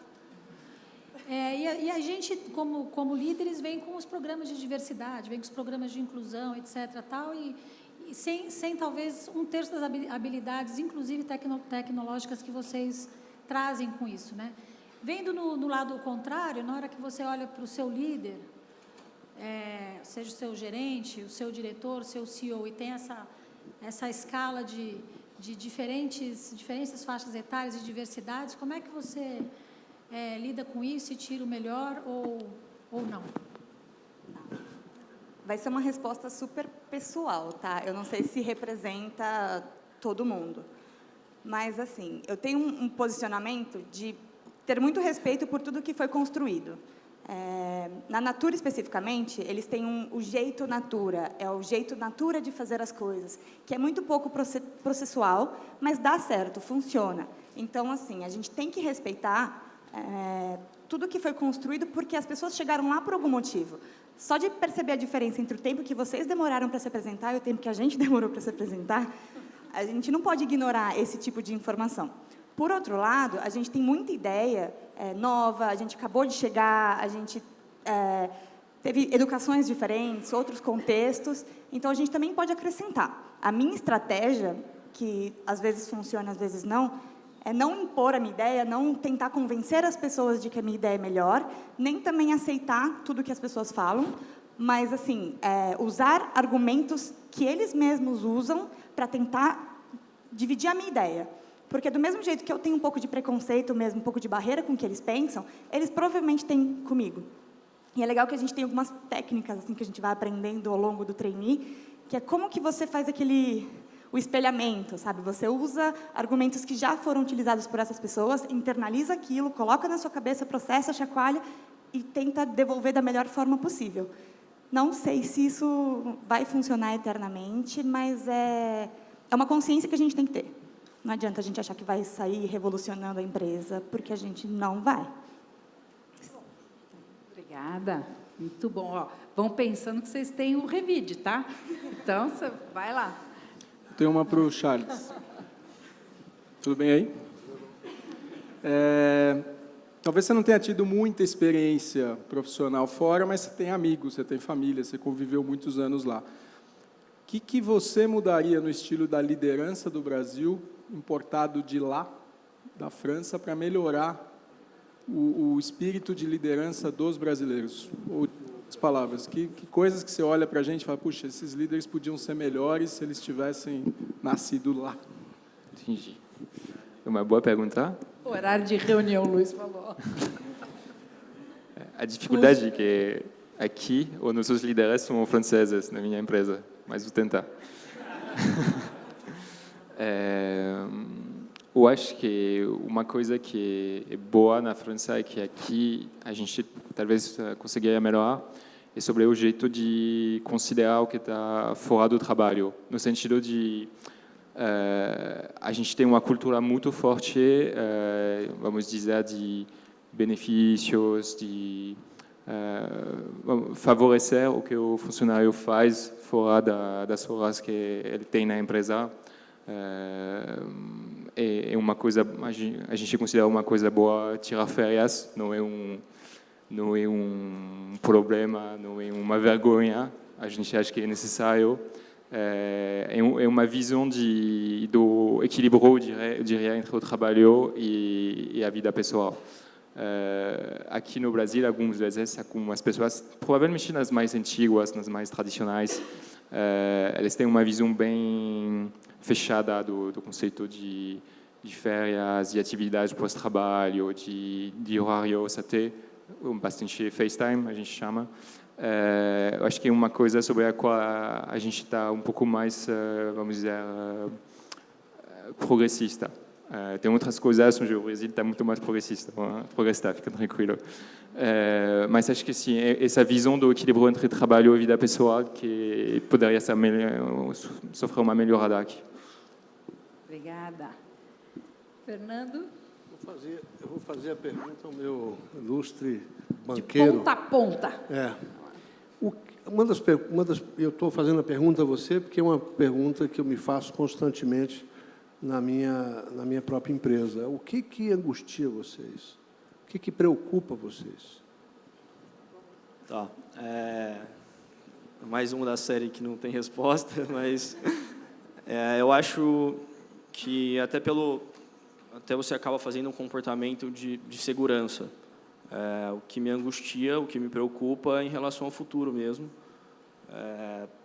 E a gente, como líderes, vem com os programas de diversidade, vem com os programas de inclusão, etc. Tal, e sem talvez um terço das habilidades, inclusive tecnológicas, que vocês trazem com isso, né? Vendo no lado contrário, na hora que você olha para o seu líder, seja o seu gerente, o seu diretor, o seu CEO, e tem essa escala de diferentes faixas etárias e diversidades, como é que você lida com isso e tira o melhor ou não? Vai ser uma resposta super pessoal, tá? Eu não sei se representa todo mundo. Mas, assim, eu tenho um posicionamento de ter muito respeito por tudo que foi construído. Na Natura, especificamente, eles têm o jeito Natura, é o jeito Natura de fazer as coisas, que é muito pouco processual, mas dá certo, funciona. Então, assim, a gente tem que respeitar tudo que foi construído, porque as pessoas chegaram lá por algum motivo. Só de perceber a diferença entre o tempo que vocês demoraram para se apresentar e o tempo que a gente demorou para se apresentar, a gente não pode ignorar esse tipo de informação. Por outro lado, a gente tem muita ideia nova, a gente acabou de chegar, a gente teve educações diferentes, outros contextos, então a gente também pode acrescentar. A minha estratégia, que às vezes funciona, às vezes não, é não impor a minha ideia, não tentar convencer as pessoas de que a minha ideia é melhor, nem também aceitar tudo que as pessoas falam, mas, assim, usar argumentos que eles mesmos usam para tentar dividir a minha ideia. Porque, do mesmo jeito que eu tenho um pouco de preconceito mesmo, um pouco de barreira com o que eles pensam, eles provavelmente têm comigo. E é legal que a gente tem algumas técnicas assim, que a gente vai aprendendo ao longo do trainee, que é como que você faz o espelhamento, sabe? Você usa argumentos que já foram utilizados por essas pessoas, internaliza aquilo, coloca na sua cabeça, processa, chacoalha e tenta devolver da melhor forma possível. Não sei se isso vai funcionar eternamente, mas é uma consciência que a gente tem que ter. Não adianta a gente achar que vai sair revolucionando a empresa, porque a gente não vai. Obrigada. Muito bom. Ó, vão pensando que vocês têm o Revide, tá? Então, você vai lá. Tem uma para o Charles. Tudo bem aí? Talvez você não tenha tido muita experiência profissional fora, mas você tem amigos, você tem família, você conviveu muitos anos lá. O que você mudaria no estilo da liderança do Brasil, importado de lá, da França, para melhorar o espírito de liderança dos brasileiros? Ou, as palavras, que coisas que você olha para a gente e fala, puxa, esses líderes podiam ser melhores se eles tivessem nascido lá? Entendi. Uma boa pergunta. Horário de reunião, o Luiz falou. A dificuldade é que aqui, os nossos líderes são franceses na minha empresa, mas vou tentar. Eu acho que uma coisa que é boa na França é que aqui a gente talvez conseguiria melhorar é sobre o jeito de considerar o que está fora do trabalho, no sentido de A gente tem uma cultura muito forte, vamos dizer, de benefícios, de favorecer o que o funcionário faz fora das horas que ele tem na empresa. É uma coisa, a gente considera uma coisa boa tirar férias, não é um problema, não é uma vergonha, a gente acha que é necessário. É uma visão do equilíbrio, eu diria, entre o trabalho e a vida pessoal. Aqui no Brasil, algumas vezes, algumas pessoas, provavelmente nas mais antigas, nas mais tradicionais, elas têm uma visão bem fechada do conceito de férias, de atividades pós-trabalho, de horários até, bastante FaceTime, a gente chama. Eu acho que é uma coisa sobre a qual a gente está um pouco mais, vamos dizer, progressista. Tem outras coisas onde o Brasil está muito mais progressista, fica tranquilo. Mas acho que sim, essa visão do equilíbrio entre trabalho e vida pessoal que poderia sofrer uma melhorada aqui. Obrigada. Fernando? Eu vou fazer a pergunta ao meu ilustre banqueiro. De ponta a ponta. Eu estou fazendo a pergunta a você porque é uma pergunta que eu me faço constantemente na minha própria empresa. O que angustia vocês? O que preocupa vocês? Tá. Mais uma da série que não tem resposta, mas eu acho que até você acaba fazendo um comportamento de segurança. O que me angustia, o que me preocupa é em relação ao futuro mesmo.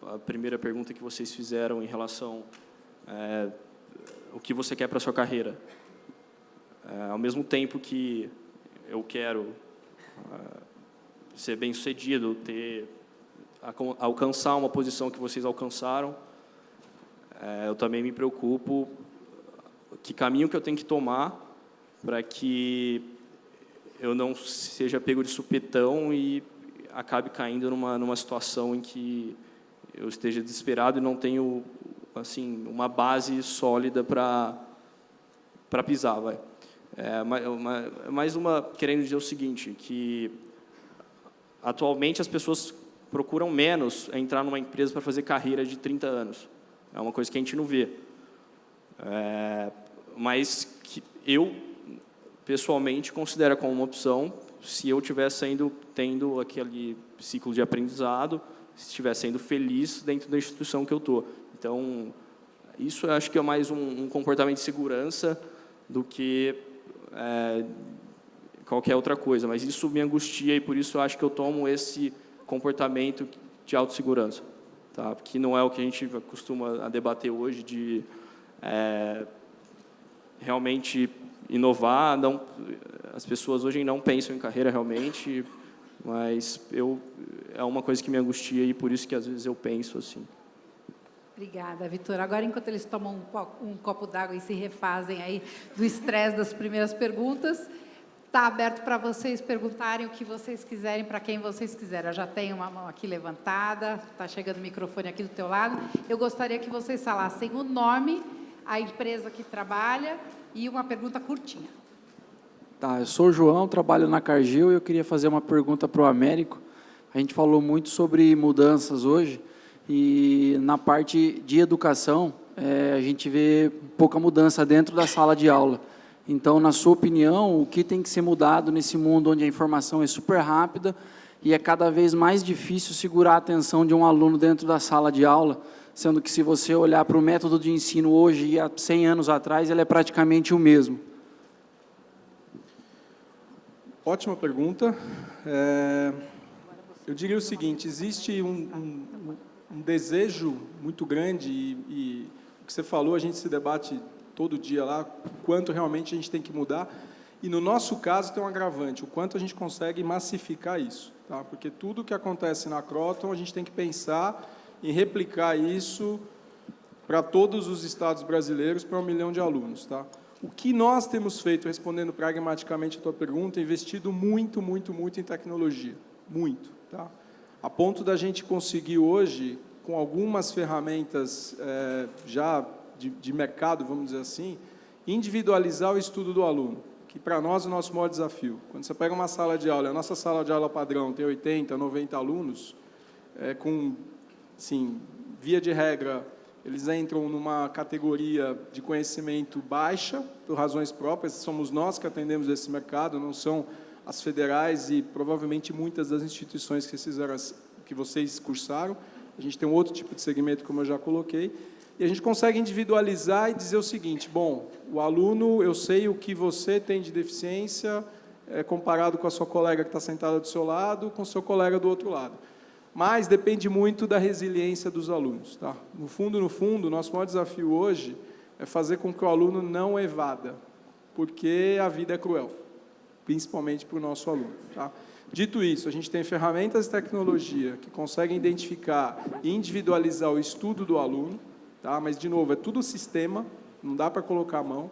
A primeira pergunta que vocês fizeram em relação o que você quer para a sua carreira. Ao mesmo tempo que eu quero ser bem-sucedido, alcançar uma posição que vocês alcançaram, eu também me preocupo que caminho que eu tenho que tomar para que eu não seja pego de supetão e acabe caindo numa situação em que eu esteja desesperado e não tenho assim uma base sólida para pisar, vai. Mais uma querendo dizer o seguinte, que atualmente as pessoas procuram menos entrar numa empresa para fazer carreira de 30 anos. É uma coisa que a gente não vê. Mas que eu pessoalmente considero como uma opção se eu estiver tendo aquele ciclo de aprendizado, se estiver sendo feliz dentro da instituição que eu estou. Então, isso eu acho que é mais um comportamento de segurança do que qualquer outra coisa. Mas isso me angustia e por isso eu acho que eu tomo esse comportamento de autossegurança. Tá? Que não é o que a gente costuma a debater hoje de realmente inovar. As pessoas hoje não pensam em carreira realmente, mas é uma coisa que me angustia e por isso que às vezes eu penso assim. Obrigada, Vitor. Agora, enquanto eles tomam um copo d'água e se refazem aí do estresse das primeiras perguntas, está aberto para vocês perguntarem o que vocês quiserem, para quem vocês quiserem. Eu já tenho uma mão aqui levantada, está chegando o microfone aqui do teu lado. Eu gostaria que vocês falassem o nome, a empresa que trabalha e uma pergunta curtinha. Tá, eu sou o João, trabalho na Cargill e eu queria fazer uma pergunta para o Américo. A gente falou muito sobre mudanças hoje e na parte de educação a gente vê pouca mudança dentro da sala de aula. Então, na sua opinião, o que tem que ser mudado nesse mundo onde a informação é super rápida e é cada vez mais difícil segurar a atenção de um aluno dentro da sala de aula, sendo que se você olhar para o método de ensino hoje e há 100 anos atrás, ele é praticamente o mesmo? Ótima pergunta. Eu diria o seguinte, existe um desejo muito grande e o que você falou, a gente se debate todo dia lá, o quanto realmente a gente tem que mudar. E no nosso caso tem um agravante, o quanto a gente consegue massificar isso. Tá? Porque tudo que acontece na Croton, a gente tem que pensar em replicar isso para todos os estados brasileiros, para 1 milhão de alunos. Tá? O que nós temos feito, respondendo pragmaticamente a tua pergunta, é investido muito, muito, muito em tecnologia. Muito. Tá? A ponto da gente conseguir hoje, com algumas ferramentas já de mercado, vamos dizer assim, individualizar o estudo do aluno, que para nós é o nosso maior desafio. Quando você pega uma sala de aula, a nossa sala de aula padrão tem 80, 90 alunos, com, assim, via de regra, eles entram numa categoria de conhecimento baixa, por razões próprias, somos nós que atendemos esse mercado, não são as federais e provavelmente muitas das instituições que vocês cursaram. A gente tem um outro tipo de segmento, como eu já coloquei, e a gente consegue individualizar e dizer o seguinte: bom, o aluno, eu sei o que você tem de deficiência comparado com a sua colega que está sentada do seu lado, com o seu colega do outro lado. Mas depende muito da resiliência dos alunos. Tá? No fundo, o nosso maior desafio hoje é fazer com que o aluno não evada, porque a vida é cruel, principalmente para o nosso aluno. Tá? Dito isso, a gente tem ferramentas de tecnologia que conseguem identificar e individualizar o estudo do aluno, tá? Mas, de novo, é tudo sistema, não dá para colocar a mão.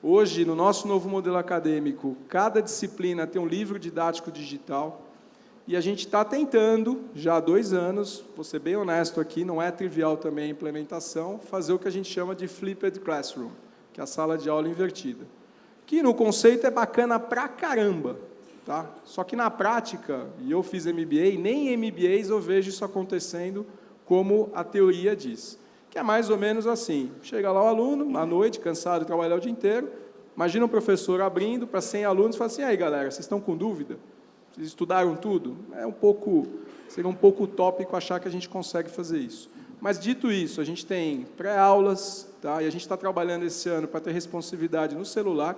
Hoje, no nosso novo modelo acadêmico, cada disciplina tem um livro didático digital, e a gente está tentando, já há 2 anos, vou ser bem honesto aqui, não é trivial também a implementação, fazer o que a gente chama de flipped classroom, que é a sala de aula invertida, que no conceito é bacana pra caramba, tá? Só que na prática, e eu fiz MBA, nem em MBAs eu vejo isso acontecendo como a teoria diz, que é mais ou menos assim: chega lá o aluno, à noite, cansado de trabalhar o dia inteiro, imagina um professor abrindo para 100 alunos e fala assim: aí galera, vocês estão com dúvida? Vocês estudaram tudo? Seria um pouco utópico achar que a gente consegue fazer isso. Mas, dito isso, a gente tem pré-aulas, tá? E a gente está trabalhando esse ano para ter responsividade no celular.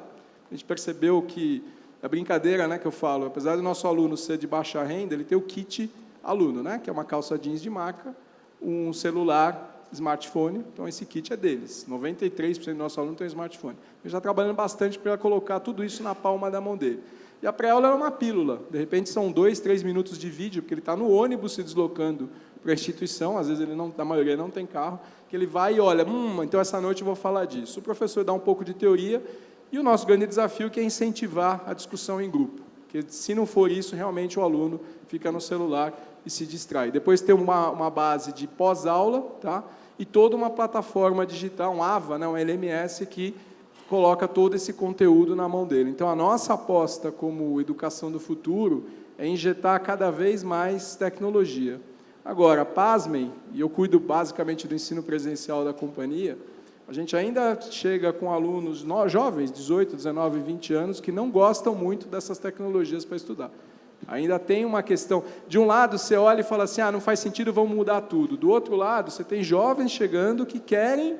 A gente percebeu que, a brincadeira, né, que eu falo, apesar do nosso aluno ser de baixa renda, ele tem o kit aluno, né, que é uma calça jeans de marca, um celular, smartphone, então esse kit é deles. 93% do nosso aluno tem um smartphone. A gente está trabalhando bastante para colocar tudo isso na palma da mão dele. E a pré-aula é uma pílula. De repente, são 2, 3 minutos de vídeo, porque ele está no ônibus se deslocando para a instituição, às vezes ele não, a maioria não tem carro, que ele vai e olha, então essa noite eu vou falar disso. O professor dá um pouco de teoria, e o nosso grande desafio que é incentivar a discussão em grupo. Porque se não for isso, realmente o aluno fica no celular e se distrai. Depois tem uma base de pós-aula, tá? E toda uma plataforma digital, um AVA, né, um LMS, que coloca todo esse conteúdo na mão dele. Então, a nossa aposta como educação do futuro é injetar cada vez mais tecnologia. Agora, pasmem, e eu cuido basicamente do ensino presencial da companhia, a gente ainda chega com alunos jovens, 18, 19, 20 anos, que não gostam muito dessas tecnologias para estudar. Ainda tem uma questão, de um lado você olha e fala assim, não faz sentido, vamos mudar tudo. Do outro lado, você tem jovens chegando que querem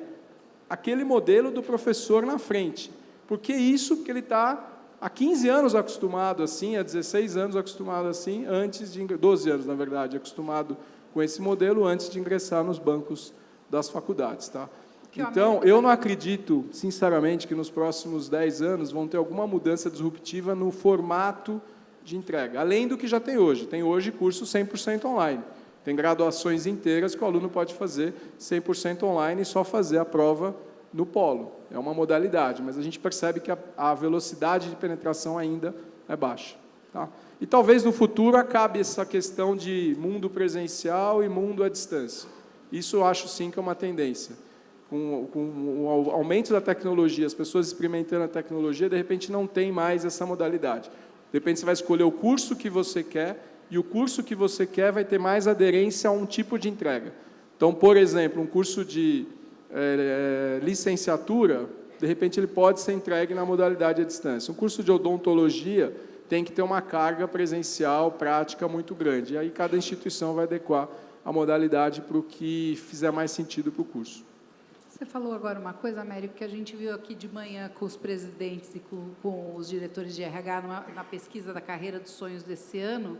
aquele modelo do professor na frente. Por que isso? Porque ele está há 15 anos acostumado assim, há 16 anos acostumado assim, 12 anos, na verdade, acostumado com esse modelo antes de ingressar nos bancos das faculdades. Tá? Então, eu não acredito, sinceramente, que nos próximos 10 anos vão ter alguma mudança disruptiva no formato de entrega, além do que já tem hoje. Tem hoje curso 100% online. Tem graduações inteiras que o aluno pode fazer 100% online e só fazer a prova no polo. É uma modalidade, mas a gente percebe que a velocidade de penetração ainda é baixa. Tá? E talvez no futuro acabe essa questão de mundo presencial e mundo à distância. Isso eu acho sim que é uma tendência. Com o aumento da tecnologia, as pessoas experimentando a tecnologia, de repente não tem mais essa modalidade. De repente você vai escolher o curso que você quer, e o curso que você quer vai ter mais aderência a um tipo de entrega. Então, por exemplo, um curso de licenciatura, de repente ele pode ser entregue na modalidade à distância. Um curso de odontologia tem que ter uma carga presencial, prática muito grande. E aí cada instituição vai adequar a modalidade para o que fizer mais sentido para o curso. Você falou agora uma coisa, Américo, que a gente viu aqui de manhã com os presidentes e com os diretores de RH na pesquisa da carreira dos sonhos desse ano,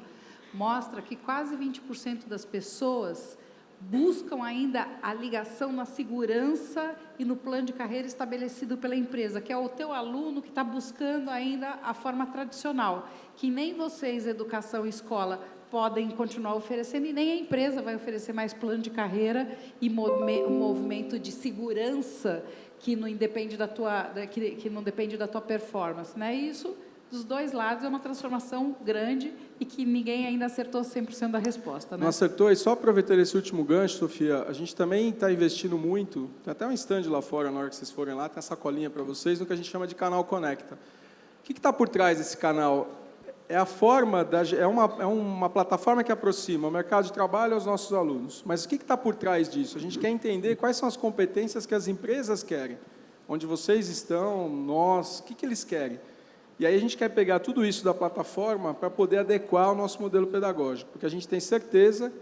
mostra que quase 20% das pessoas buscam ainda a ligação na segurança e no plano de carreira estabelecido pela empresa, que é o teu aluno que está buscando ainda a forma tradicional, que nem vocês, educação e escola, podem continuar oferecendo, e nem a empresa vai oferecer mais plano de carreira e um movimento de segurança que não depende da tua performance, né? Isso dos dois lados é uma transformação grande e que ninguém ainda acertou 100% da resposta, né? Não acertou, e só aproveitando esse último gancho, Sofia, a gente também está investindo muito, tem até um stand lá fora, na hora que vocês forem lá, tem a sacolinha para vocês, no que a gente chama de canal Conecta. O que está por trás desse canal? É a forma, é uma plataforma que aproxima o mercado de trabalho aos nossos alunos. Mas o que está por trás disso? A gente quer entender quais são as competências que as empresas querem. Onde vocês estão, nós, o que eles querem? E aí a gente quer pegar tudo isso da plataforma para poder adequar ao nosso modelo pedagógico. Porque a gente tem certeza,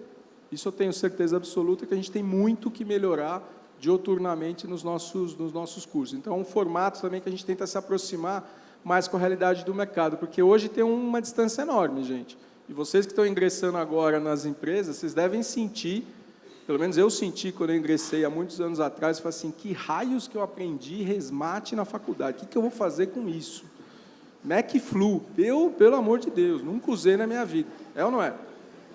isso eu tenho certeza absoluta, que a gente tem muito que melhorar dioturnamente nos nossos cursos. Então, é um formato também que a gente tenta se aproximar mais com a realidade do mercado, porque hoje tem uma distância enorme, gente. E vocês que estão ingressando agora nas empresas, vocês devem sentir, pelo menos eu senti quando eu ingressei há muitos anos atrás, eu falei assim, que raios que eu aprendi resmate na faculdade, o que eu vou fazer com isso? MacFlu, pelo amor de Deus, nunca usei na minha vida, é ou não é?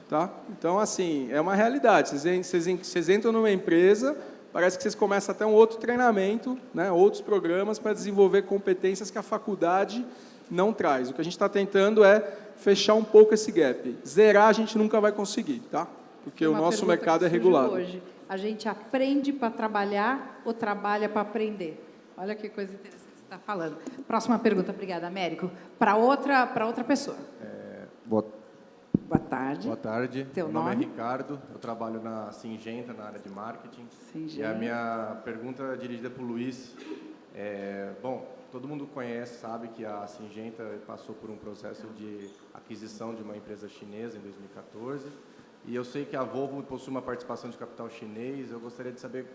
Tá? Então, assim, é uma realidade, vocês entram numa empresa, parece que vocês começam até um outro treinamento, né, outros programas para desenvolver competências que a faculdade não traz. O que a gente está tentando é fechar um pouco esse gap. Zerar a gente nunca vai conseguir, tá? Porque o nosso mercado é regulado. Hoje. A gente aprende para trabalhar ou trabalha para aprender? Olha que coisa interessante que você está falando. Próxima pergunta, obrigada, Américo. Para outra pessoa. Boa tarde. Boa tarde. Teu Meu nome nome? é Ricardo, eu trabalho na Singenta, na área de marketing. Singenta. E a minha pergunta é dirigida para o Luiz. Bom, todo mundo conhece, sabe que a Singenta passou por um processo de aquisição de uma empresa chinesa em 2014. E eu sei que a Volvo possui uma participação de capital chinês. Eu gostaria de saber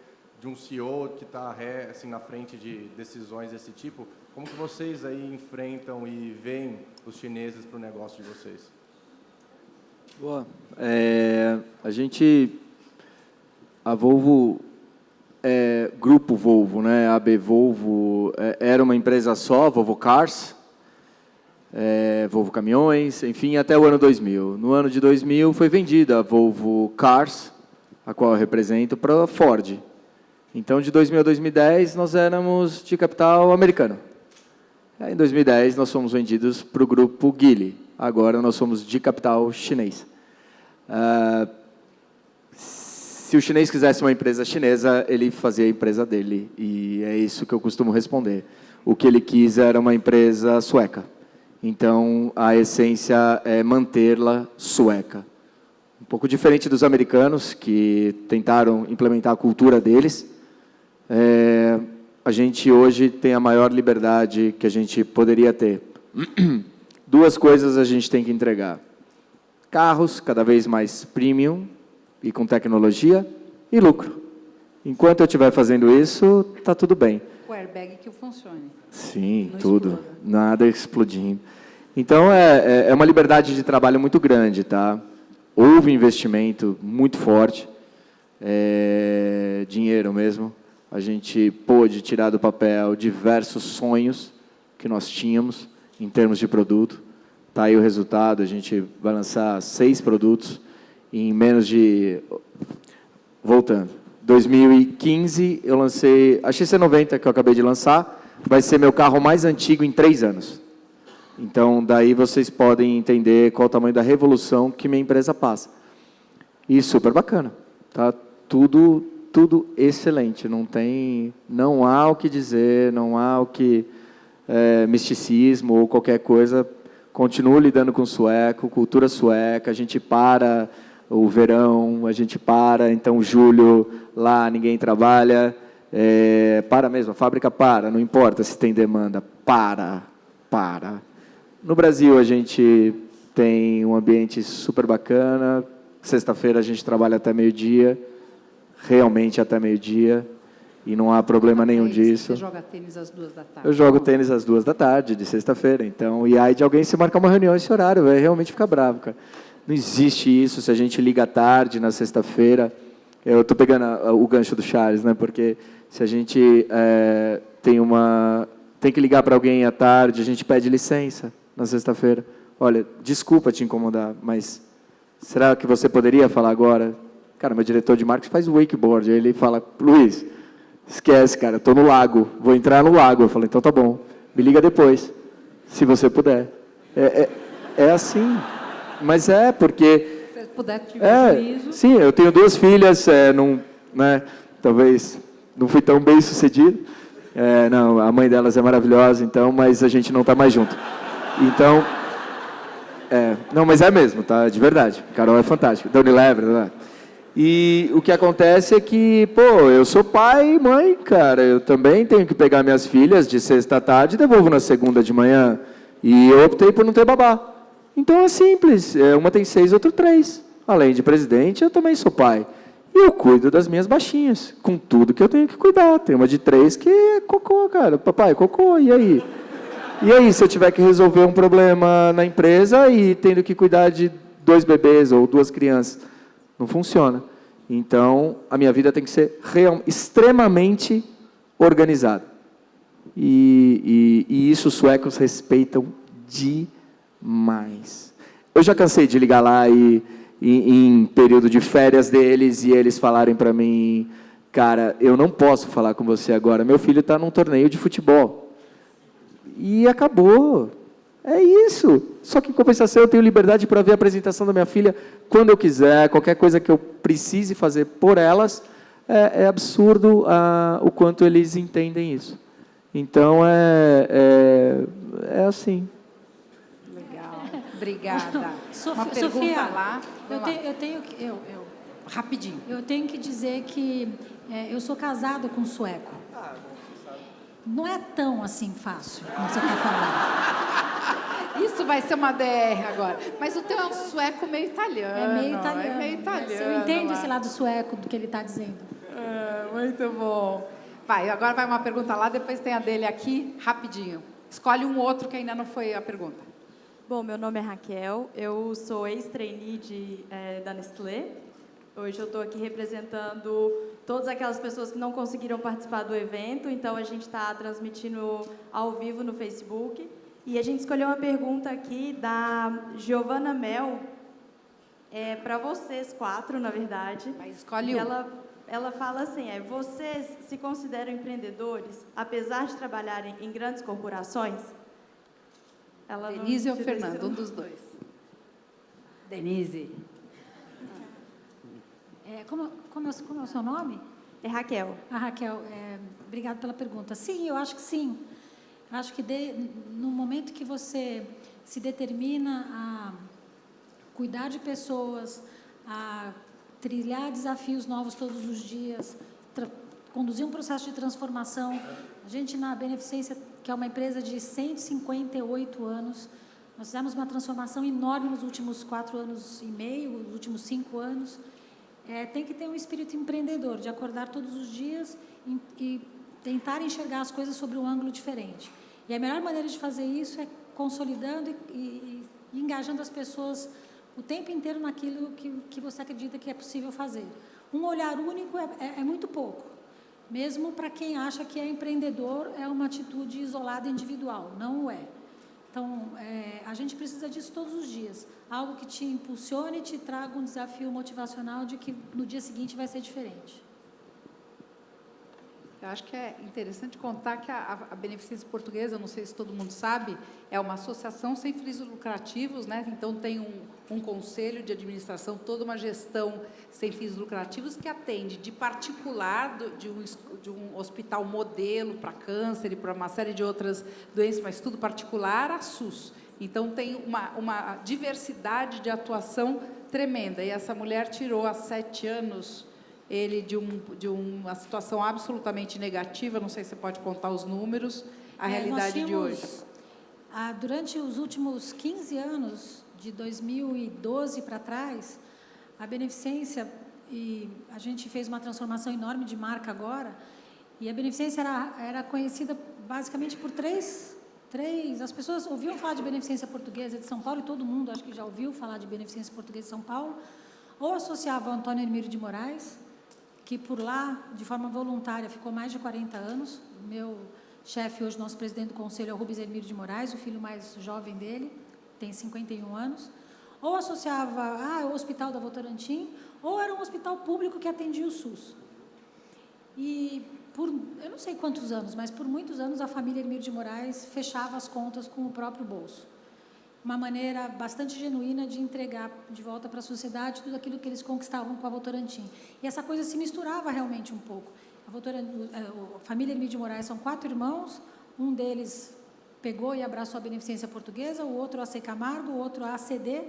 de um CEO que está assim, na frente de decisões desse tipo, como que vocês aí enfrentam e veem os chineses para o negócio de vocês? Boa. A Volvo, Grupo Volvo, né? AB Volvo, era uma empresa só, Volvo Cars, Volvo Caminhões, enfim, até o ano 2000. No ano de 2000 foi vendida a Volvo Cars, a qual eu represento, para a Ford. Então, de 2000 a 2010, nós éramos de capital americano. Aí, em 2010, nós fomos vendidos para o grupo Geely. Agora, nós somos de capital chinês. Se o chinês quisesse uma empresa chinesa, ele fazia a empresa dele. E é isso que eu costumo responder. O que ele quis era uma empresa sueca. Então, a essência é mantê-la sueca. Um pouco diferente dos americanos, que tentaram implementar a cultura deles. A gente hoje tem a maior liberdade que a gente poderia ter. Duas coisas a gente tem que entregar. Carros cada vez mais premium e com tecnologia e lucro. Enquanto eu estiver fazendo isso, está tudo bem. O airbag que funcione. Sim, Não tudo. exploda. Nada explodindo. Então, é uma liberdade de trabalho muito grande, tá? Houve investimento muito forte, dinheiro mesmo. A gente pôde tirar do papel diversos sonhos que nós tínhamos em termos de produto. Está aí o resultado, a gente vai lançar 6 produtos em menos de... Voltando. 2015, eu lancei a XC90, que eu acabei de lançar, vai ser meu carro mais antigo em 3 anos. Então, daí vocês podem entender qual o tamanho da revolução que minha empresa passa. E super bacana. Tá? Tudo excelente. Não há o que dizer, não há o que... misticismo ou qualquer coisa. Continuo lidando com sueco, cultura sueca, a gente para o verão, a gente para, então julho, lá ninguém trabalha, para mesmo, a fábrica para, não importa se tem demanda, para. No Brasil a gente tem um ambiente super bacana, sexta-feira a gente trabalha até meio-dia, realmente até meio-dia, e não há problema nenhum disso. Você joga tênis às 2 da tarde? Eu jogo tênis às 2 da tarde, de sexta-feira. Então, e aí de alguém se marcar uma reunião esse horário, vai realmente ficar bravo, cara. Não existe isso, se a gente liga à tarde, na sexta-feira. Eu estou pegando o gancho do Charles, né? Porque se a gente tem que ligar para alguém à tarde, a gente pede licença na sexta-feira. Olha, desculpa te incomodar, mas será que você poderia falar agora? Cara, meu diretor de marketing faz wakeboard, aí ele fala, Luiz... Esquece, cara, estou no lago, vou entrar no lago. Eu falei, então tá bom, me liga depois. Se você puder. É assim. Mas porque... Se você puder tiver juízo. Sim, eu tenho 2 filhas, talvez não fui tão bem sucedido. Não, a mãe delas é maravilhosa, então, mas a gente não está mais junto. Então, não, mas é mesmo, tá? De verdade. Carol é fantástica. Da Unilever, né? E o que acontece é que, eu sou pai e mãe, cara. Eu também tenho que pegar minhas filhas de sexta à tarde e devolvo na segunda de manhã. E eu optei por não ter babá. Então é simples. Uma tem 6, outra 3. Além de presidente, eu também sou pai. E eu cuido das minhas baixinhas, com tudo que eu tenho que cuidar. Tem uma de 3 que é cocô, cara. Papai, cocô, e aí? E aí, se eu tiver que resolver um problema na empresa e tendo que cuidar de 2 bebês ou 2 crianças? Não funciona. Então, a minha vida tem que ser extremamente organizada. E isso os suecos respeitam demais. Eu já cansei de ligar lá em período de férias deles e eles falarem para mim, cara, eu não posso falar com você agora, meu filho está num torneio de futebol. E acabou. É isso. Só que, em compensação, eu tenho liberdade para ver a apresentação da minha filha quando eu quiser, qualquer coisa que eu precise fazer por elas. É absurdo o quanto eles entendem isso. Então, é assim. Legal. Obrigada. Uma pergunta Sofia, lá. Rapidinho. Eu tenho que dizer que eu sou casada com um sueco. Não é tão assim fácil como você está falando. Isso vai ser uma DR agora. Mas o teu é um sueco meio italiano. É meio italiano. É meio italiano. Eu entendo esse lado sueco do que ele está dizendo. Muito bom. Vai, agora vai uma pergunta lá, depois tem a dele aqui, rapidinho. Escolhe um outro que ainda não foi a pergunta. Bom, meu nome é Raquel, eu sou ex-trainee da Nestlé. Hoje eu estou aqui representando todas aquelas pessoas que não conseguiram participar do evento, então a gente está transmitindo ao vivo no Facebook. E a gente escolheu uma pergunta aqui da Giovana Mel, para vocês 4, na verdade. Mas escolhe um. Ela fala assim, vocês se consideram empreendedores, apesar de trabalharem em grandes corporações? Denise ou Fernando, um dos dois. Denise. Como é o seu nome? É Raquel. A Raquel, obrigada pela pergunta. Sim, eu acho que sim. Eu acho que no momento que você se determina a cuidar de pessoas, a trilhar desafios novos todos os dias, conduzir um processo de transformação. A gente, na Beneficência, que é uma empresa de 158 anos, nós fizemos uma transformação enorme nos últimos 4 anos e meio, nos últimos 5 anos. Tem que ter um espírito empreendedor, de acordar todos os dias e tentar enxergar as coisas sobre um ângulo diferente. E a melhor maneira de fazer isso é consolidando e engajando as pessoas o tempo inteiro naquilo que você acredita que é possível fazer. Um olhar único é muito pouco. Mesmo para quem acha que é empreendedor, é uma atitude isolada, individual. Não o é. Então, a gente precisa disso todos os dias. Algo que te impulsione e te traga um desafio motivacional de que no dia seguinte vai ser diferente. Eu acho que é interessante contar que a Beneficência Portuguesa, não sei se todo mundo sabe, é uma associação sem fins lucrativos, né? Então tem um conselho de administração, toda uma gestão sem fins lucrativos que atende de particular, de um hospital modelo para câncer e para uma série de outras doenças, mas tudo particular, a SUS. Então tem uma diversidade de atuação tremenda. E essa mulher tirou há 7 anos ele de uma situação absolutamente negativa, não sei se você pode contar os números, a realidade de hoje. Durante os últimos 15 anos, de 2012 para trás, a Beneficência, e a gente fez uma transformação enorme de marca agora, e a Beneficência era conhecida basicamente por três. As pessoas ouviam falar de Beneficência Portuguesa de São Paulo, e todo mundo acho que já ouviu falar de Beneficência Portuguesa de São Paulo, ou associava ao Antônio Hermílio de Moraes, que por lá, de forma voluntária, ficou mais de 40 anos. Meu chefe, hoje, nosso presidente do conselho, é o Rubens Hermílio de Moraes, o filho mais jovem dele, tem 51 anos. Ou associava ao Hospital da Votorantim, ou era um hospital público que atendia o SUS. E eu não sei quantos anos, mas por muitos anos a família Hermílio de Moraes fechava as contas com o próprio bolso. Uma maneira bastante genuína de entregar de volta para a sociedade tudo aquilo que eles conquistavam com a Votorantim. E essa coisa se misturava realmente um pouco. A família Hermílio de Moraes são 4 irmãos, um deles pegou e abraçou a Beneficência Portuguesa, o outro a AC Camargo, o outro a ACD,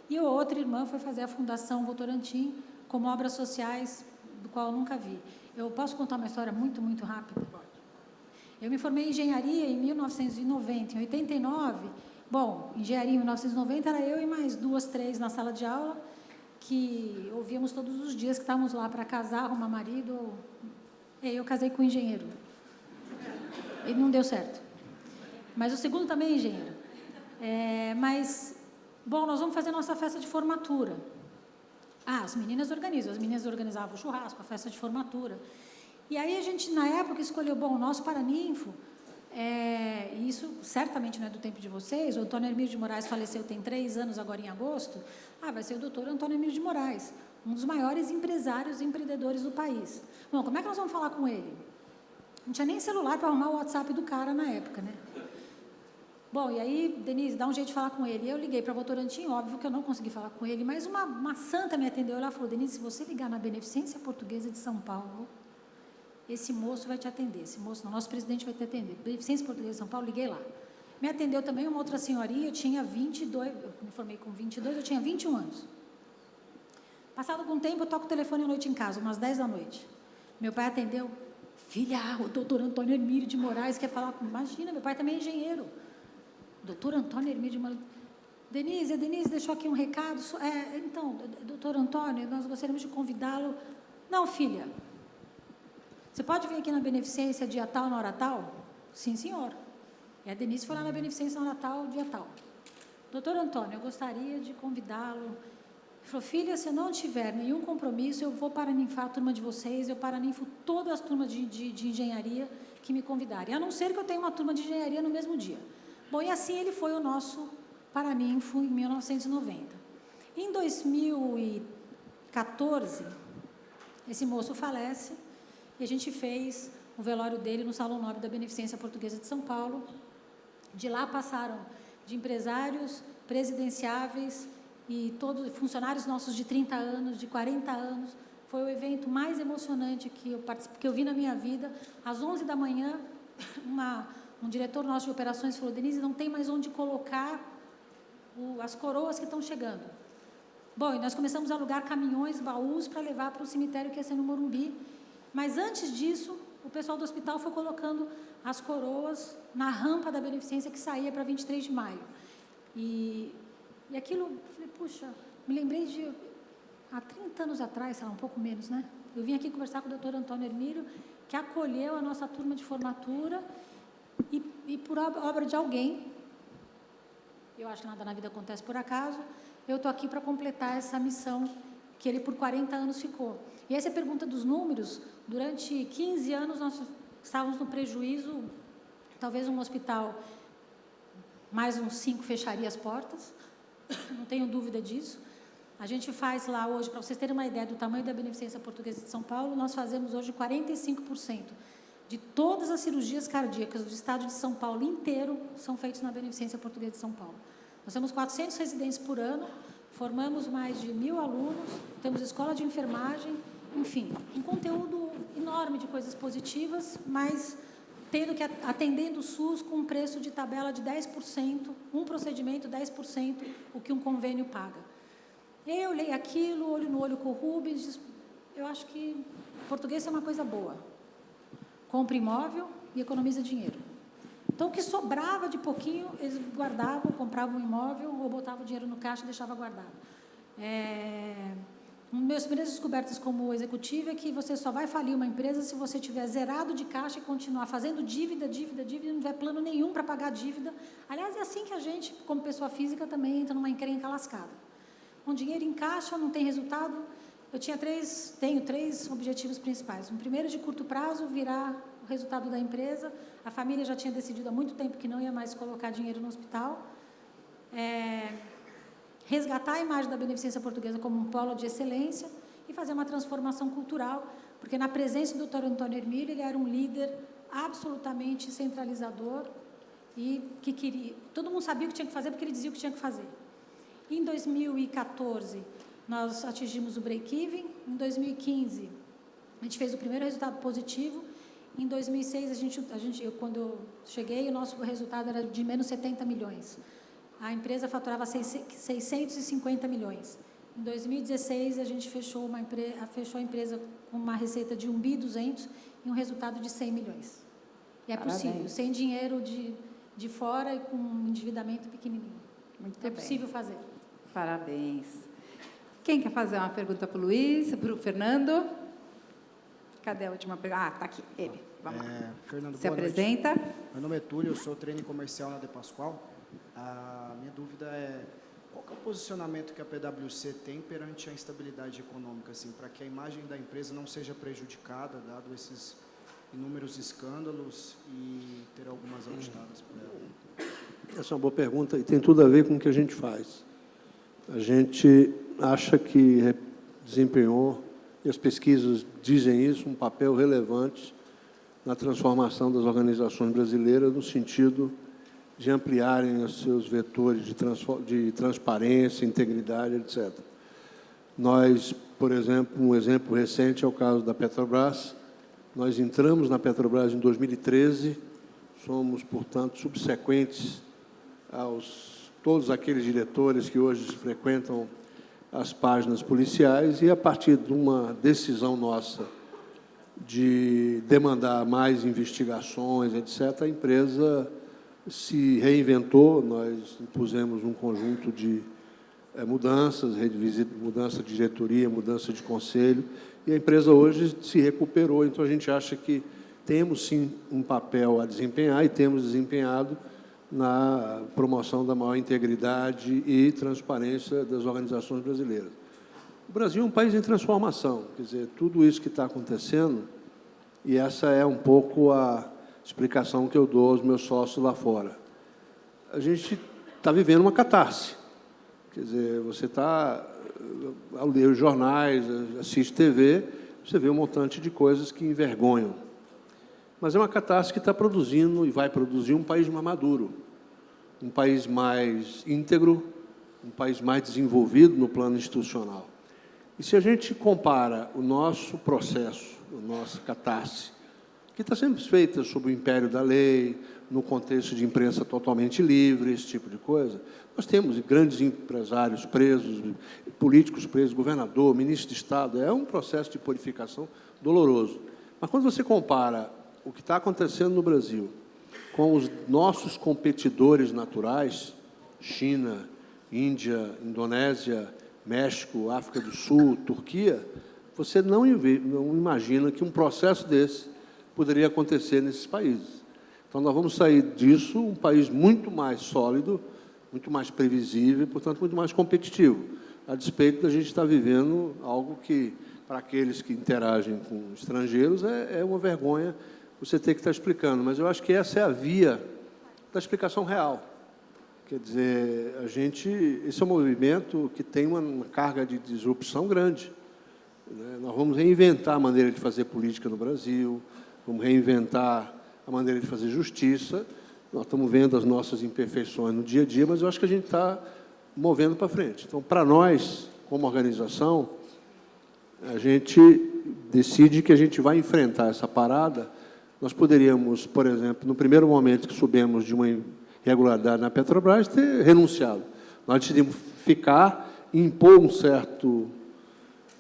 e a outra irmã foi fazer a Fundação Votorantim como obras sociais, do qual eu nunca vi. Eu posso contar uma história muito, muito rápida? Eu me formei em engenharia em 1990. Em 89, bom, engenharia em 1990 era eu e mais 2, 3 na sala de aula, que ouvíamos todos os dias que estávamos lá para casar, arrumar marido. E eu casei com um engenheiro. Ele não deu certo. Mas o segundo também é engenheiro. Mas, bom, nós vamos fazer nossa festa de formatura. As meninas organizam. As meninas organizavam o churrasco, a festa de formatura. E aí a gente, na época, escolheu, bom, o nosso paraninfo, e isso certamente não é do tempo de vocês, o Antônio Hermílio de Moraes faleceu tem 3 anos agora em agosto, vai ser o doutor Antônio Hermílio de Moraes, um dos maiores empresários e empreendedores do país. Bom, como é que nós vamos falar com ele? Não tinha nem celular para arrumar o WhatsApp do cara na época, né? Bom, e aí, Denise, dá um jeito de falar com ele. Eu liguei para a Votorantim, óbvio que eu não consegui falar com ele, mas uma santa me atendeu. Ela falou, Denise, se você ligar na Beneficência Portuguesa de São Paulo, esse moço vai te atender. Esse moço, não, nosso presidente vai te atender. Beneficência Portuguesa de São Paulo, liguei lá. Me atendeu também uma outra senhorinha, eu tinha 22, eu me formei com 22, eu tinha 21 anos. Passado algum tempo, eu toco o telefone à noite em casa, umas 10 da noite. Meu pai atendeu, filha, o doutor Antônio Hermílio de Moraes quer falar com... Imagina, meu pai também é engenheiro. Doutor Antônio Hermílio de Moraes. Denise, a Denise deixou aqui um recado. Então, doutor Antônio, nós gostaríamos de convidá-lo. Não, filha. Você pode vir aqui na Beneficência dia tal, na hora tal? Sim, senhor. E a Denise foi lá na Beneficência na hora tal, dia tal. Doutor Antônio, eu gostaria de convidá-lo. Ele falou, filha, se eu não tiver nenhum compromisso, eu vou paraninfar a turma de vocês, eu paraninfo todas as turmas de engenharia que me convidarem, a não ser que eu tenha uma turma de engenharia no mesmo dia. Bom, e assim ele foi o nosso paraninfo em 1990. Em 2014, esse moço falece e a gente fez o velório dele no Salão Nobre da Beneficência Portuguesa de São Paulo. De lá passaram de empresários presidenciáveis e todos funcionários nossos de 30 anos, de 40 anos. Foi o evento mais emocionante que eu vi na minha vida. Às 11 da manhã, um diretor nosso de operações falou, Denise, não tem mais onde colocar as coroas que estão chegando. Bom, e nós começamos a alugar caminhões, baús, para levar para o cemitério que ia ser no Morumbi. Mas antes disso, o pessoal do hospital foi colocando as coroas na rampa da Beneficência que saía para 23 de maio. E aquilo, falei, puxa, me lembrei de... Há 30 anos atrás, sei lá, um pouco menos, né? Eu vim aqui conversar com o doutor Antônio Hermílio, que acolheu a nossa turma de formatura e por obra de alguém, eu acho que nada na vida acontece por acaso, eu estou aqui para completar essa missão que ele por 40 anos ficou. E essa pergunta dos números, durante 15 anos nós estávamos no prejuízo, talvez um hospital, mais uns 5 fecharia as portas, não tenho dúvida disso. A gente faz lá hoje, para vocês terem uma ideia do tamanho da Beneficência Portuguesa de São Paulo, nós fazemos hoje 45% de todas as cirurgias cardíacas do estado de São Paulo inteiro são feitas na Beneficência Portuguesa de São Paulo. Nós temos 400 residentes por ano, formamos mais de 1.000 alunos, temos escola de enfermagem, enfim, um conteúdo enorme de coisas positivas, mas atendendo o SUS com um preço de tabela de 10%, um procedimento 10%, o que um convênio paga. Eu leio aquilo, olho no olho com o Rubens, eu acho que português é uma coisa boa. Compra imóvel e economiza dinheiro. Então, o que sobrava de pouquinho, eles guardavam, compravam um imóvel ou botavam o dinheiro no caixa e deixavam guardado. Minhas primeiras descobertas como executiva é que você só vai falir uma empresa se você tiver zerado de caixa e continuar fazendo dívida, e não tiver plano nenhum para pagar a dívida. Aliás, é assim que a gente, como pessoa física, também entra numa encrenca lascada. Com dinheiro em caixa, não tem resultado. Tenho 3 objetivos principais. Um primeiro, de curto prazo, virar o resultado da empresa. A família já tinha decidido há muito tempo que não ia mais colocar dinheiro no hospital. Resgatar a imagem da Beneficência Portuguesa como um polo de excelência e fazer uma transformação cultural Porque na presença do Dr. Antônio Hermílio, ele era um líder absolutamente centralizador e que queria... Todo mundo sabia o que tinha que fazer porque ele dizia o que tinha que fazer. Em 2014, nós atingimos o break-even. Em 2015, a gente fez o primeiro resultado positivo. Em 2006, quando eu cheguei, o nosso resultado era de menos 70 milhões. A empresa faturava 650 milhões. Em 2016, a gente fechou a empresa com uma receita de 1,2 bilhão e um resultado de 100 milhões. E é possível, sem dinheiro de fora e com um endividamento pequenininho. É possível fazer. Parabéns. Quem quer fazer uma pergunta para o Luiz, para o Fernando? Cadê a última pergunta? Ah, está aqui, ele. Vamos lá. Fernando, se apresenta. Noite. Meu nome é Túlio, eu sou trainee comercial na De Pascoal. A minha dúvida é, qual que é o posicionamento que a PwC tem perante a instabilidade econômica, assim, para que a imagem da empresa não seja prejudicada, dado esses inúmeros escândalos, e ter algumas auditadas por ela? Essa é uma boa pergunta e tem tudo a ver com o que a gente faz. A gente acha que desempenhou, e as pesquisas dizem isso, um papel relevante na transformação das organizações brasileiras, no sentido de ampliarem os seus vetores de transparência, integridade, etc. Nós, por exemplo, um exemplo recente é o caso da Petrobras. Nós entramos na Petrobras em 2013, somos, portanto, subsequentes aos todos aqueles diretores que hoje frequentam as páginas policiais, e a partir de uma decisão nossa de demandar mais investigações, etc., a empresa se reinventou. Nós impusemos um conjunto de mudanças, mudança de diretoria, mudança de conselho, e a empresa hoje se recuperou. Então, a gente acha que temos, sim, um papel a desempenhar, e temos desempenhado na promoção da maior integridade e transparência das organizações brasileiras. O Brasil é um país em transformação, quer dizer, tudo isso que está acontecendo, e essa é um pouco a explicação que eu dou aos meus sócios lá fora. A gente está vivendo uma catarse. Quer dizer, você está, ao ler os jornais, assiste TV, você vê um montante de coisas que envergonham. Mas é uma catarse que está produzindo e vai produzir um país mais maduro, um país mais íntegro, um país mais desenvolvido no plano institucional. E se a gente compara o nosso processo, a nossa catarse, que está sempre feita sob o império da lei, no contexto de imprensa totalmente livre, esse tipo de coisa, nós temos grandes empresários presos, políticos presos, governador, ministro de Estado, é um processo de purificação doloroso. Mas quando você compara o que está acontecendo no Brasil com os nossos competidores naturais, China, Índia, Indonésia, México, África do Sul, Turquia, você não imagina que um processo desse poderia acontecer nesses países. Então, nós vamos sair disso um país muito mais sólido, muito mais previsível, portanto, muito mais competitivo, a despeito da gente estar vivendo algo que, para aqueles que interagem com estrangeiros, é uma vergonha você ter que estar explicando. Mas eu acho que essa é a via da explicação real. Quer dizer, esse é um movimento que tem uma carga de disrupção grande. Nós vamos reinventar a maneira de fazer política no Brasil, vamos reinventar a maneira de fazer justiça. Nós estamos vendo as nossas imperfeições no dia a dia, mas eu acho que a gente está movendo para frente. Então, para nós, como organização, a gente decide que a gente vai enfrentar essa parada. Nós poderíamos, por exemplo, no primeiro momento que soubemos de uma irregularidade na Petrobras, ter renunciado. Nós decidimos ficar e impor um certo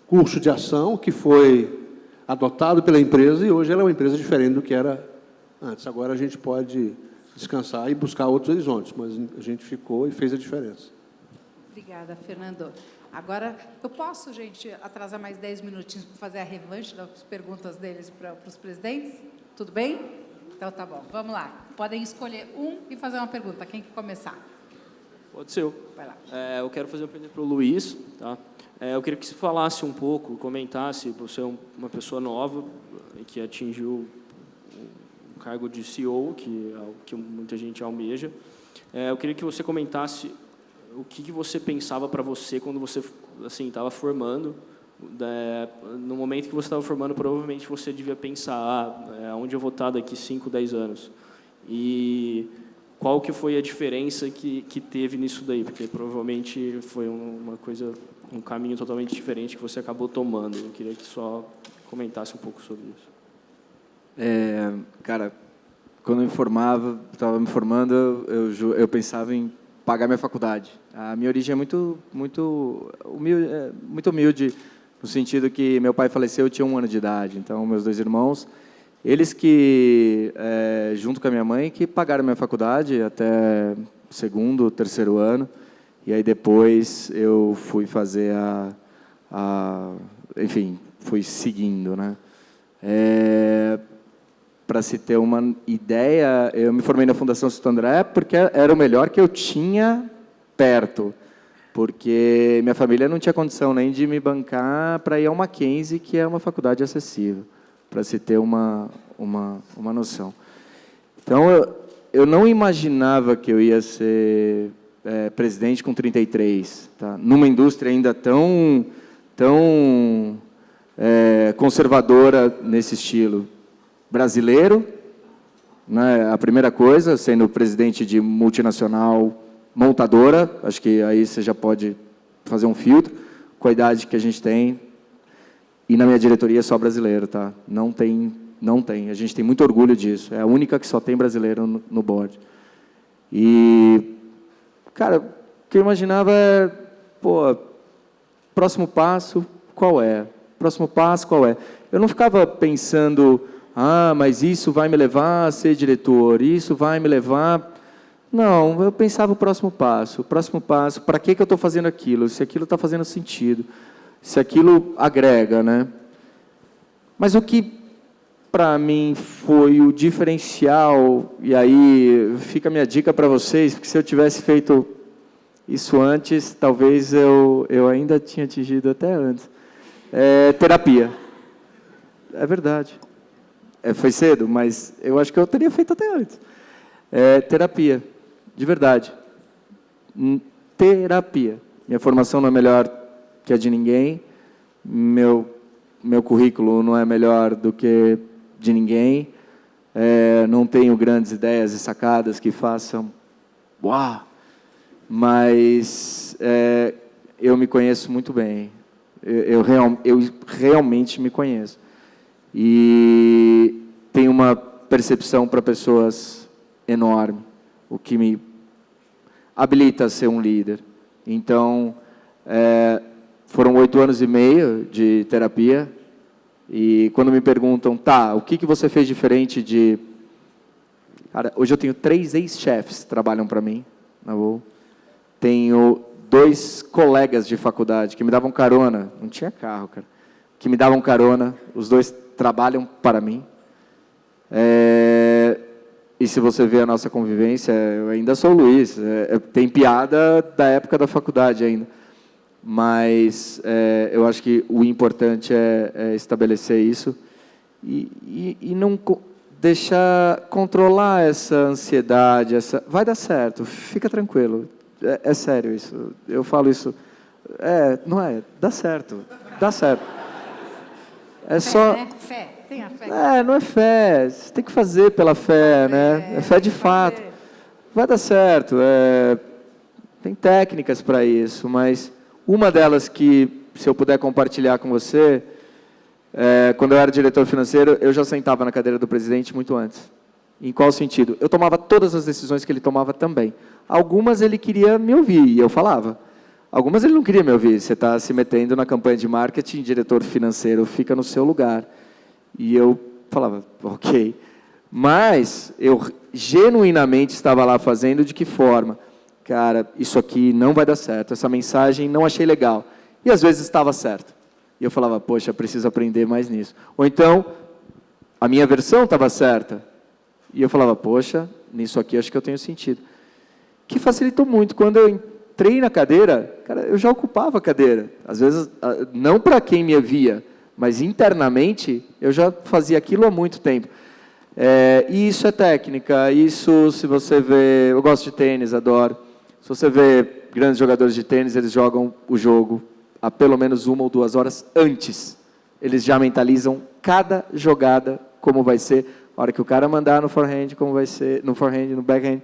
curso de ação que foi adotado pela empresa, e hoje ela é uma empresa diferente do que era antes. Agora a gente pode descansar e buscar outros horizontes, mas a gente ficou e fez a diferença. Obrigada, Fernando. Agora, eu posso, gente, atrasar mais 10 minutinhos para fazer a revanche das perguntas deles para os presidentes? Tudo bem? Então, tá bom. Vamos lá. Podem escolher um e fazer uma pergunta. Quem quer começar? Pode ser eu. Vai lá. Eu quero fazer uma pergunta para o Luiz. Tá? Eu queria que você falasse um pouco, comentasse, você é uma pessoa nova, que atingiu o cargo de CEO, que é algo que muita gente almeja. Eu queria que você comentasse o que você pensava para você quando você estava formando No momento que você estava formando, provavelmente você devia pensar, onde eu vou estar daqui 5, 10 anos. E qual que foi a diferença que teve nisso daí? Porque provavelmente foi um caminho totalmente diferente que você acabou tomando. Eu queria que só comentasse um pouco sobre isso. Cara, quando eu estava me formando, eu pensava em pagar minha faculdade. A minha origem é muito humilde, no sentido que meu pai faleceu, eu tinha 1 ano de idade. Então, meus 2 irmãos, eles que, junto com a minha mãe, que pagaram minha faculdade até o 2º, 3º ano. E aí depois eu fui fazer enfim, fui seguindo, né? Para se ter uma ideia, eu me formei na Fundação Santo André porque era o melhor que eu tinha perto, porque minha família não tinha condição nem de me bancar para ir ao Mackenzie, que é uma faculdade acessível, para se ter uma noção. Então, eu não imaginava que eu ia ser presidente com 33, tá? Numa indústria ainda tão conservadora nesse estilo. Brasileiro, né, a primeira coisa, sendo presidente de multinacional montadora, acho que aí você já pode fazer um filtro, com a idade que a gente tem, e na minha diretoria é só brasileiro, tá? Não tem, a gente tem muito orgulho disso, é a única que só tem brasileiro no board. E, cara, o que eu imaginava próximo passo, qual é? Próximo passo, qual é? Eu não ficava pensando, mas isso vai me levar a ser diretor, isso vai me levar... Não, eu pensava o próximo passo, para que eu estou fazendo aquilo, se aquilo está fazendo sentido, se aquilo agrega, né? Mas o que, para mim, foi o diferencial, e aí fica a minha dica para vocês, porque se eu tivesse feito isso antes, talvez eu ainda tinha atingido até antes. Terapia. É verdade. Foi cedo, mas eu acho que eu teria feito até antes. Terapia, de verdade. Terapia. Minha formação não é melhor que a de ninguém, meu currículo não é melhor do que de ninguém, não tenho grandes ideias e sacadas que façam uau, mas eu me conheço muito bem, eu realmente me conheço. E tem uma percepção para pessoas enorme, o que me habilita a ser um líder. Então, foram 8 anos e meio de terapia, e quando me perguntam, o que você fez diferente de... Cara, hoje eu tenho 3 ex-chefes que trabalham para mim, na Voo. Tenho 2 colegas de faculdade que me davam carona, não tinha carro, cara, que me davam carona, os 2 trabalham para mim. E se você vê a nossa convivência, eu ainda sou o Luiz, tem piada da época da faculdade ainda, mas eu acho que o importante é estabelecer isso e não deixar controlar essa ansiedade, vai dar certo, fica tranquilo, é sério isso, eu falo isso, não dá certo, dá certo. Só... Né? Fé, tenha fé. Não é fé, você tem que fazer pela fé, né? É fé de fato. Vai dar certo, tem técnicas para isso, mas uma delas que, se eu puder compartilhar com você, quando eu era diretor financeiro, eu já sentava na cadeira do presidente muito antes. Em qual sentido? Eu tomava todas as decisões que ele tomava também. Algumas ele queria me ouvir, e eu falava. Algumas ele não queria me ouvir. Você está se metendo na campanha de marketing, diretor financeiro fica no seu lugar. E eu falava, ok. Mas eu genuinamente estava lá fazendo de que forma? Cara, isso aqui não vai dar certo, essa mensagem não achei legal. E às vezes estava certo. E eu falava, poxa, preciso aprender mais nisso. Ou então, a minha versão estava certa. E eu falava, poxa, nisso aqui acho que eu tenho sentido. Que facilitou muito. Quando eu entrei na cadeira, cara, eu já ocupava a cadeira. Às vezes, não para quem me via, mas internamente, eu já fazia aquilo há muito tempo. E isso é técnica, isso, se você vê... Eu gosto de tênis, adoro. Se você vê grandes jogadores de tênis, eles jogam o jogo há pelo menos 1 ou 2 horas antes. Eles já mentalizam cada jogada, como vai ser, a hora que o cara mandar no forehand, como vai ser, no forehand, no backhand,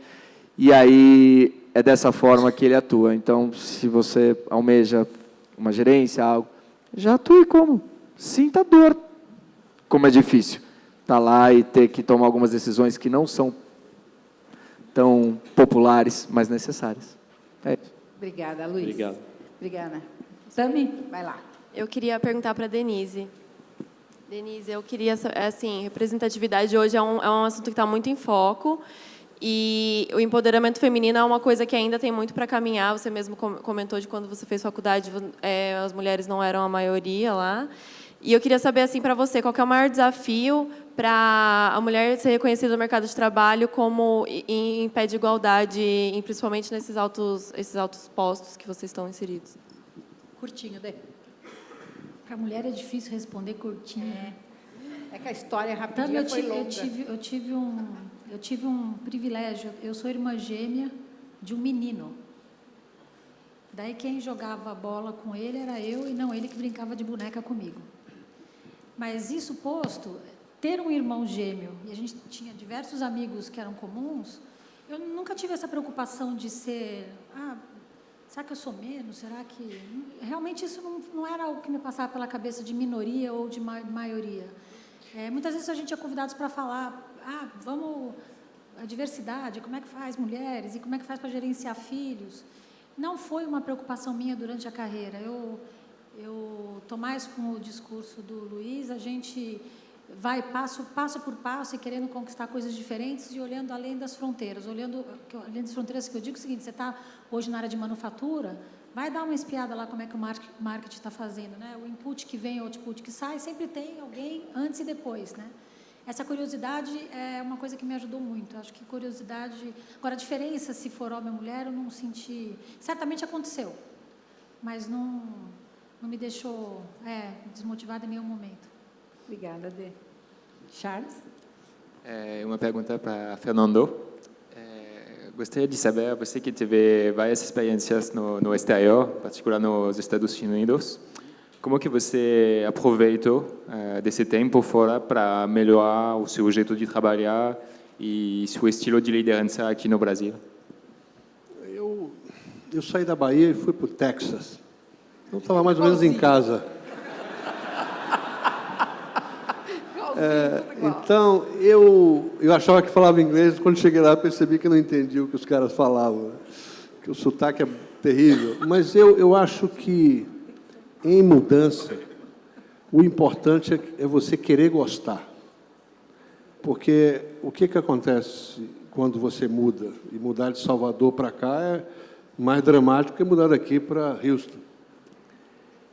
e aí é dessa forma que ele atua. Então, se você almeja uma gerência, algo, já atue como? Sinta dor, como é difícil. Tá lá e ter que tomar algumas decisões que não são tão populares, mas necessárias. É isso. Obrigada, Luiz. Obrigado. Obrigada. Sami, vai lá. Eu queria perguntar para a Denise. Denise, eu queria, assim, representatividade hoje é um assunto que está muito em foco, e o empoderamento feminino é uma coisa que ainda tem muito para caminhar. Você mesmo comentou de quando você fez faculdade, as mulheres não eram a maioria lá. E eu queria saber, assim, para você, qual que é o maior desafio para a mulher ser reconhecida no mercado de trabalho como em pé de igualdade, principalmente esses altos postos que vocês estão inseridos? Curtinho, Dê. Para a mulher é difícil responder curtinho. É que a história Então, rapidinha foi longa. eu tive um privilégio. Eu sou irmã gêmea de um menino. Daí quem jogava bola com ele era eu e não ele que brincava de boneca comigo. Mas isso posto, ter um irmão gêmeo, e a gente tinha diversos amigos que eram comuns, eu nunca tive essa preocupação de ser... será que eu sou menos? Será que... Realmente isso não era algo que me passava pela cabeça de minoria ou de maioria. Muitas vezes a gente é convidado para falar, vamos... A diversidade, como é que faz mulheres e como é que faz para gerenciar filhos. Não foi uma preocupação minha durante a carreira. Eu tô mais com o discurso do Luiz, a gente vai passo por passo e querendo conquistar coisas diferentes e olhando além das fronteiras. Além das fronteiras, que eu digo o seguinte: você está hoje na área de manufatura, vai dar uma espiada lá como é que o marketing está fazendo, né? O input que vem, o output que sai, sempre tem alguém antes e depois, né? Essa curiosidade é uma coisa que me ajudou muito. Acho que curiosidade... Agora, a diferença, se for homem ou mulher, eu não senti... Certamente aconteceu, mas não me deixou desmotivada em nenhum momento. Obrigada, Dê. Charles? Uma pergunta para Fernando. Gostaria de saber, você que teve várias experiências no exterior, em particular nos Estados Unidos, como que você aproveitou desse tempo fora para melhorar o seu jeito de trabalhar e seu estilo de liderança aqui no Brasil? Eu saí da Bahia e fui para o Texas. Então, estava mais ou menos em casa. Então, eu achava que falava inglês, quando cheguei lá percebi que não entendi o que os caras falavam, que o sotaque é terrível. Mas eu acho que, em mudança, o importante é você querer gostar. Porque o que acontece quando você muda? E mudar de Salvador para cá é mais dramático que mudar daqui para Houston.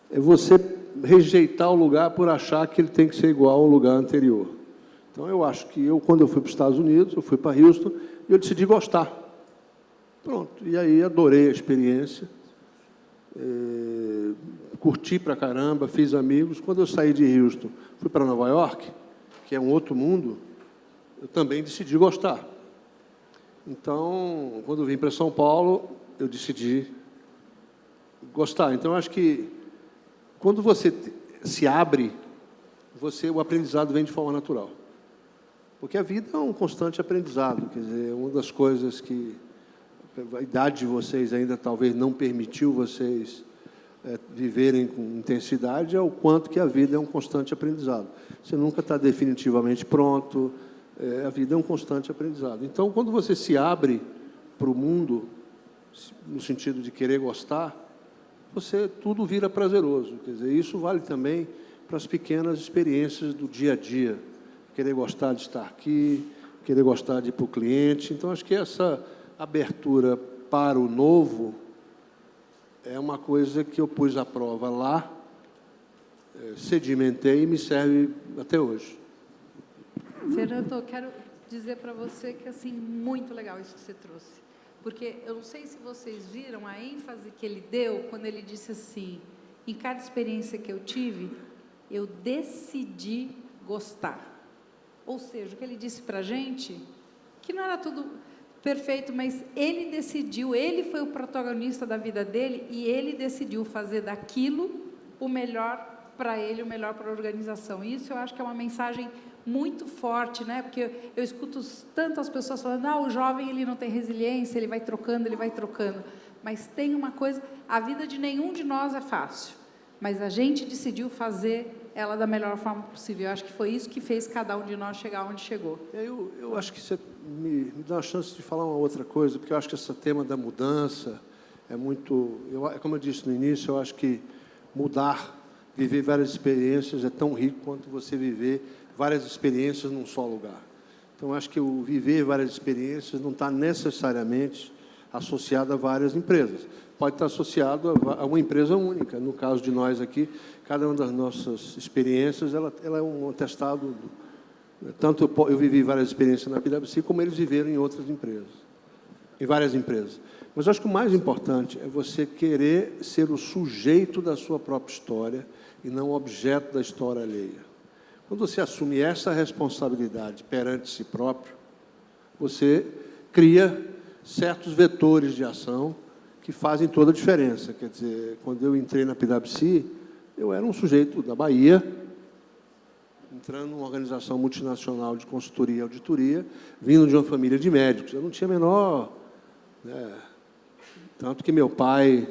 É você rejeitar o lugar por achar que ele tem que ser igual ao lugar anterior. Então, eu acho que quando eu fui para os Estados Unidos, eu fui para Houston, e eu decidi gostar. Pronto. E aí, adorei a experiência. Curti pra caramba, fiz amigos. Quando eu saí de Houston, fui para Nova York, que é um outro mundo, eu também decidi gostar. Então, quando eu vim para São Paulo, eu decidi gostar. Então, eu acho que quando você se abre, o aprendizado vem de forma natural. Porque a vida é um constante aprendizado. Quer dizer, uma das coisas que a idade de vocês ainda talvez não permitiu vocês viverem com intensidade é o quanto que a vida é um constante aprendizado. Você nunca está definitivamente pronto, a vida é um constante aprendizado. Então, quando você se abre para o mundo, no sentido de querer gostar, tudo vira prazeroso. Quer dizer, isso vale também para as pequenas experiências do dia a dia. Querer gostar de estar aqui, querer gostar de ir para o cliente. Então, acho que essa abertura para o novo é uma coisa que eu pus à prova lá, sedimentei e me serve até hoje. Fernando, eu quero dizer para você que, assim, muito legal isso que você trouxe. Porque eu não sei se vocês viram a ênfase que ele deu quando ele disse assim: em cada experiência que eu tive, eu decidi gostar. Ou seja, o que ele disse para a gente, que não era tudo... Perfeito, mas ele decidiu, ele foi o protagonista da vida dele e ele decidiu fazer daquilo o melhor para ele, o melhor para a organização. Isso eu acho que é uma mensagem muito forte, né? Porque eu escuto tantas pessoas falando, o jovem ele não tem resiliência, ele vai trocando. Mas tem uma coisa, a vida de nenhum de nós é fácil, mas a gente decidiu fazer ela da melhor forma possível. Eu acho que foi isso que fez cada um de nós chegar onde chegou. Eu acho que você me dá uma chance de falar uma outra coisa, porque eu acho que esse tema da mudança é muito... como eu disse no início, eu acho que mudar, viver várias experiências é tão rico quanto você viver várias experiências num só lugar. Então, eu acho que o viver várias experiências não está necessariamente associado a várias empresas. Pode estar associado a uma empresa única. No caso de nós aqui, cada uma das nossas experiências, ela é um atestado. Tanto eu vivi várias experiências na PwC, como eles viveram em outras empresas, em várias empresas. Mas eu acho que o mais importante é você querer ser o sujeito da sua própria história e não o objeto da história alheia. Quando você assume essa responsabilidade perante si próprio, você cria certos vetores de ação que fazem toda a diferença. Quer dizer, quando eu entrei na PwC, eu era um sujeito da Bahia, entrando numa organização multinacional de consultoria e auditoria, vindo de uma família de médicos. Eu não tinha a menor... Tanto que meu pai,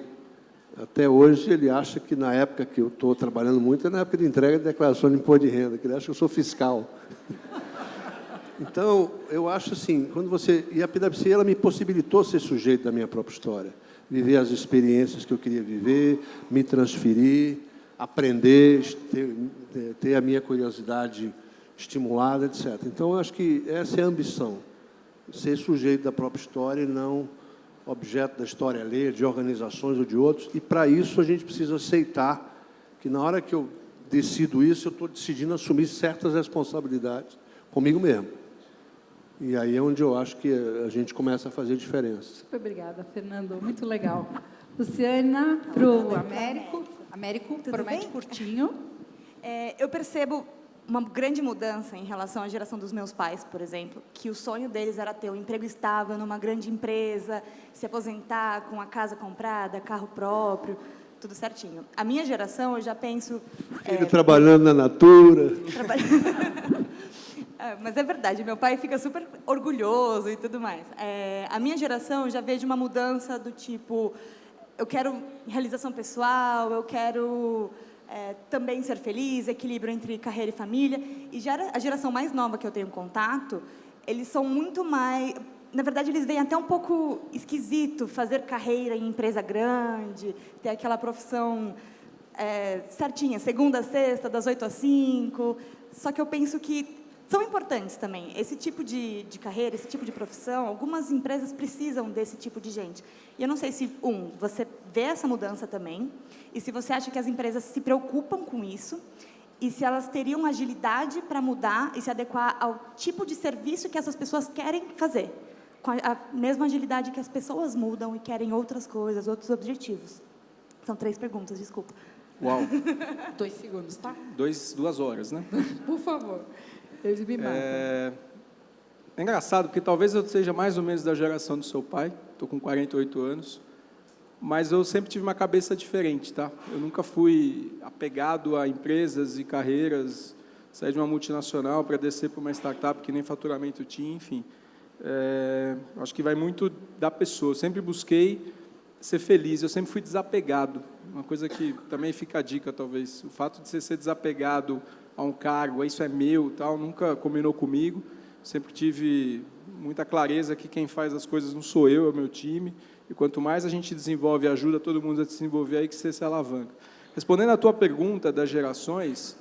até hoje, ele acha que na época que eu estou trabalhando muito, é na época de entrega de declaração de imposto de renda, que ele acha que eu sou fiscal. Então, eu acho assim, quando você... E a PwC, ela me possibilitou ser sujeito da minha própria história, viver as experiências que eu queria viver, me transferir, aprender, ter a minha curiosidade estimulada, etc. Então, eu acho que essa é a ambição, ser sujeito da própria história e não objeto da história alheia, de organizações ou de outros. E, para isso, a gente precisa aceitar que, na hora que eu decido isso, eu estou decidindo assumir certas responsabilidades comigo mesmo. E aí é onde eu acho que a gente começa a fazer diferença. Super obrigada, Fernando. Muito legal. Luciana, para o Américo. Américo, promete curtinho. Eu percebo uma grande mudança em relação à geração dos meus pais, por exemplo, que o sonho deles era ter um emprego estável numa grande empresa, se aposentar com a casa comprada, carro próprio, tudo certinho. A minha geração, eu já penso... Filho trabalhando na Natura. Mas é verdade, meu pai fica super orgulhoso e tudo mais. A minha geração, eu já vejo uma mudança do tipo, eu quero realização pessoal, eu quero também ser feliz, equilíbrio entre carreira e família. E já a geração mais nova que eu tenho contato, eles são muito mais... Na verdade, eles veem até um pouco esquisito fazer carreira em empresa grande, ter aquela profissão certinha, segunda a sexta, das 8 às 5. Só que eu penso que são importantes também. Esse tipo de carreira, esse tipo de profissão, algumas empresas precisam desse tipo de gente. E eu não sei se, você vê essa mudança também, e se você acha que as empresas se preocupam com isso, e se elas teriam agilidade para mudar e se adequar ao tipo de serviço que essas pessoas querem fazer, com a mesma agilidade que as pessoas mudam e querem outras coisas, outros objetivos. São 3 perguntas, desculpa. Uau! 2 segundos, tá? 2 horas, né? Por favor. Eles me matam. É engraçado, porque talvez eu seja mais ou menos da geração do seu pai, estou com 48 anos, mas eu sempre tive uma cabeça diferente, tá? Eu nunca fui apegado a empresas e carreiras, sair de uma multinacional para descer para uma startup que nem faturamento tinha, enfim. Acho que vai muito da pessoa. Eu sempre busquei ser feliz, eu sempre fui desapegado. Uma coisa que também fica a dica, talvez. O fato de você ser desapegado a um cargo, isso é meu, tal, nunca combinou comigo. Sempre tive muita clareza que quem faz as coisas não sou eu, é o meu time. E quanto mais a gente desenvolve e ajuda todo mundo a se desenvolver, aí que você se alavanca. Respondendo à tua pergunta das gerações,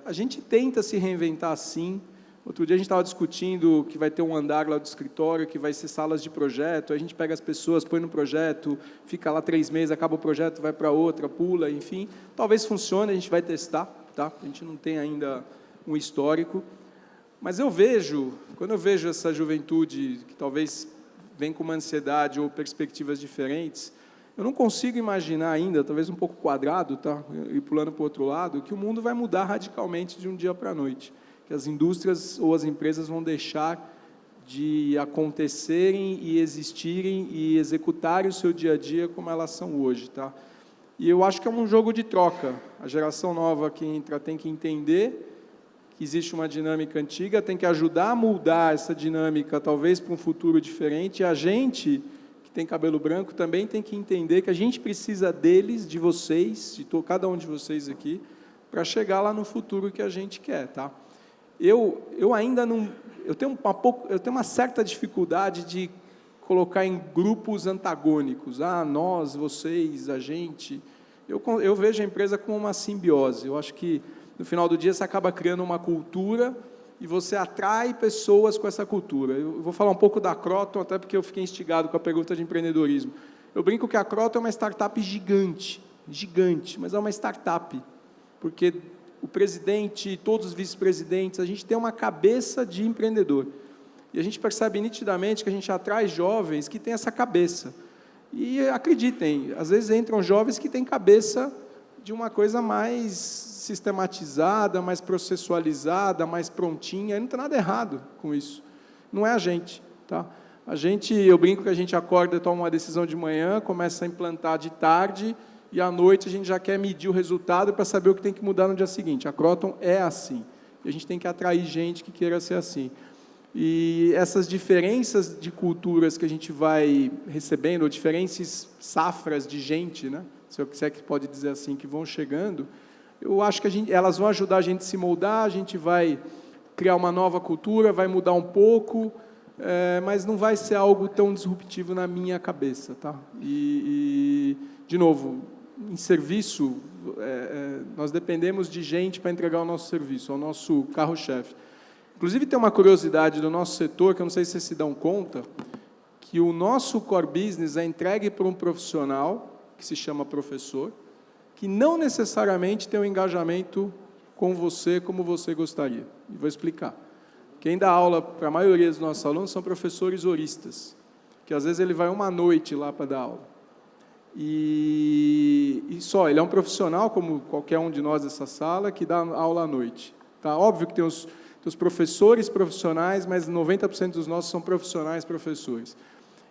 a gente tenta se reinventar sim. Outro dia a gente estava discutindo que vai ter um andar lá do escritório, que vai ser salas de projeto, a gente pega as pessoas, põe no projeto, fica lá 3 meses, acaba o projeto, vai para outra, pula, enfim. Talvez funcione, a gente vai testar, tá? A gente não tem ainda um histórico. Mas quando eu vejo essa juventude que talvez vem com uma ansiedade ou perspectivas diferentes, eu não consigo imaginar ainda, talvez um pouco quadrado, tá? E pulando para o outro lado, que o mundo vai mudar radicalmente de um dia para a noite. Que as indústrias ou as empresas vão deixar de acontecerem e existirem e executarem o seu dia a dia como elas são hoje, tá? E eu acho que é um jogo de troca. A geração nova que entra tem que entender que existe uma dinâmica antiga, tem que ajudar a moldar essa dinâmica, talvez para um futuro diferente. E a gente, que tem cabelo branco, também tem que entender que a gente precisa deles, de vocês, de cada um de vocês aqui, para chegar lá no futuro que a gente quer, tá? Eu ainda não... Eu tenho uma certa dificuldade de colocar em grupos antagônicos. Nós, vocês, a gente. Eu vejo a empresa como uma simbiose. Eu acho que, no final do dia, você acaba criando uma cultura e você atrai pessoas com essa cultura. Eu vou falar um pouco da Croton, até porque eu fiquei instigado com a pergunta de empreendedorismo. Eu brinco que a Croton é uma startup gigante, mas é uma startup, porque o presidente, todos os vice-presidentes, a gente tem uma cabeça de empreendedor. E a gente percebe nitidamente que a gente atrai jovens que têm essa cabeça. E acreditem, às vezes entram jovens que têm cabeça de uma coisa mais sistematizada, mais processualizada, mais prontinha, e não tem nada errado com isso. Não é a gente, tá? Eu brinco que a gente acorda, toma uma decisão de manhã, começa a implantar de tarde, e à noite a gente já quer medir o resultado para saber o que tem que mudar no dia seguinte. A Croton é assim. E a gente tem que atrair gente que queira ser assim. E essas diferenças de culturas que a gente vai recebendo, ou diferentes safras de gente, né? Se é que pode dizer assim, que vão chegando, eu acho que elas vão ajudar a gente a se moldar, a gente vai criar uma nova cultura, vai mudar um pouco, mas não vai ser algo tão disruptivo na minha cabeça, tá? De novo, em serviço, nós dependemos de gente para entregar o nosso serviço, é o nosso carro-chefe. Inclusive, tem uma curiosidade do nosso setor, que eu não sei se vocês se dão conta, que o nosso core business é entregue por um profissional, que se chama professor, que não necessariamente tem um engajamento com você como você gostaria. E vou explicar. Quem dá aula para a maioria dos nossos alunos são professores horistas, que às vezes ele vai uma noite lá para dar aula. E só, ele é um profissional, como qualquer um de nós dessa sala, que dá aula à noite. Tá? Óbvio que tem os professores profissionais, mas 90% dos nossos são profissionais professores.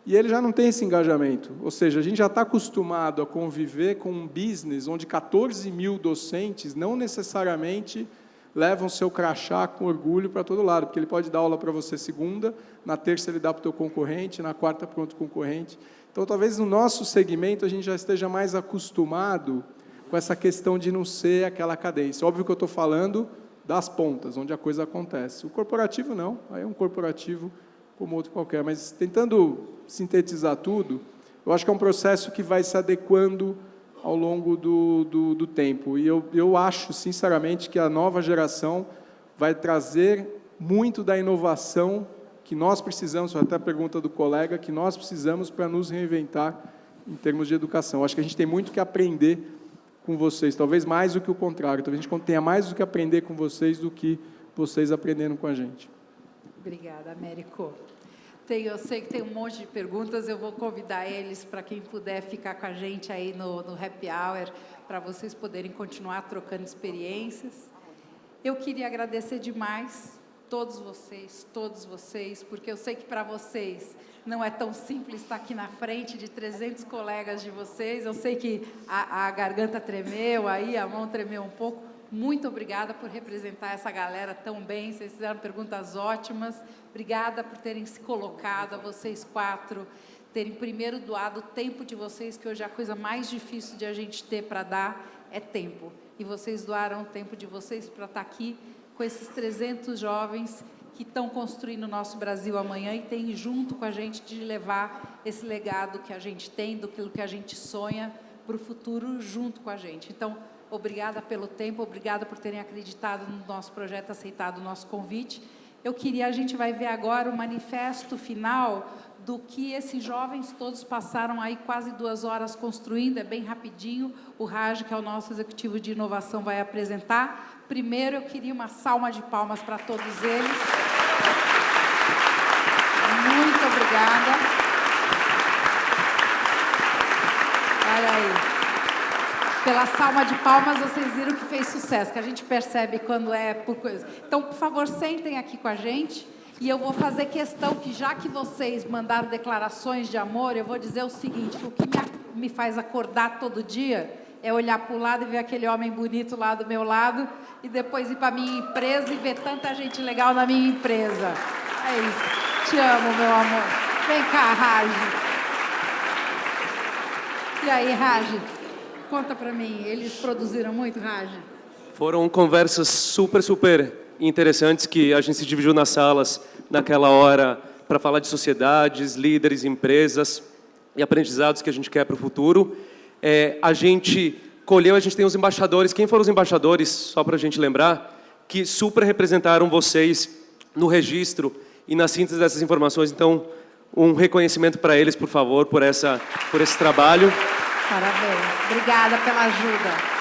E ele já não tem esse engajamento. Ou seja, a gente já está acostumado a conviver com um business onde 14 mil docentes não necessariamente levam seu crachá com orgulho para todo lado, porque ele pode dar aula para você segunda, na terça ele dá para o teu concorrente, na quarta para outro concorrente. Então, talvez no nosso segmento a gente já esteja mais acostumado com essa questão de não ser aquela cadência. Óbvio que eu estou falando das pontas, onde a coisa acontece. O corporativo não, aí é um corporativo como outro qualquer. Mas, tentando sintetizar tudo, eu acho que é um processo que vai se adequando ao longo do tempo. E eu acho, sinceramente, que a nova geração vai trazer muito da inovação que nós precisamos, até a pergunta do colega, que nós precisamos para nos reinventar em termos de educação. Acho que a gente tem muito que aprender com vocês, talvez mais do que o contrário, talvez a gente tenha mais do que aprender com vocês do que vocês aprenderam com a gente. Obrigada, Américo. Eu sei que tem um monte de perguntas, eu vou convidar eles para quem puder ficar com a gente aí no Happy Hour, para vocês poderem continuar trocando experiências. Eu queria agradecer demais todos vocês, porque eu sei que para vocês não é tão simples estar aqui na frente de 300 colegas de vocês, eu sei que a garganta tremeu aí, a mão tremeu um pouco. Muito obrigada por representar essa galera tão bem, vocês fizeram perguntas ótimas, obrigada por terem se colocado, a vocês 4, terem primeiro doado o tempo de vocês, que hoje é a coisa mais difícil de a gente ter para dar, é tempo. E vocês doaram o tempo de vocês para estar aqui com esses 300 jovens que estão construindo o nosso Brasil amanhã e tem junto com a gente de levar esse legado que a gente tem, do que a gente sonha para o futuro junto com a gente. Então, obrigada pelo tempo, obrigada por terem acreditado no nosso projeto, aceitado o nosso convite. A gente vai ver agora o manifesto final do que esses jovens todos passaram aí quase 2 horas construindo, é bem rapidinho, o Raj, que é o nosso executivo de inovação, vai apresentar. Primeiro, eu queria uma salva de palmas para todos eles. Muito obrigada. Olha aí. Pela salva de palmas, vocês viram que fez sucesso, que a gente percebe quando é por coisa. Então, por favor, sentem aqui com a gente. E eu vou fazer questão que, já que vocês mandaram declarações de amor, eu vou dizer o seguinte, o que me faz acordar todo dia é olhar para o lado e ver aquele homem bonito lá do meu lado e depois ir para a minha empresa e ver tanta gente legal na minha empresa. É isso. Te amo, meu amor. Vem cá, Raj. E aí, Raj, conta para mim, eles produziram muito, Raj? Foram conversas super interessantes que a gente se dividiu nas salas naquela hora para falar de sociedades, líderes, empresas e aprendizados que a gente quer para o futuro. A gente colheu, a gente tem os embaixadores. Quem foram os embaixadores, só para a gente lembrar, que super representaram vocês no registro e na síntese dessas informações. Então, um reconhecimento para eles, por favor, por esse trabalho. Parabéns. Obrigada pela ajuda.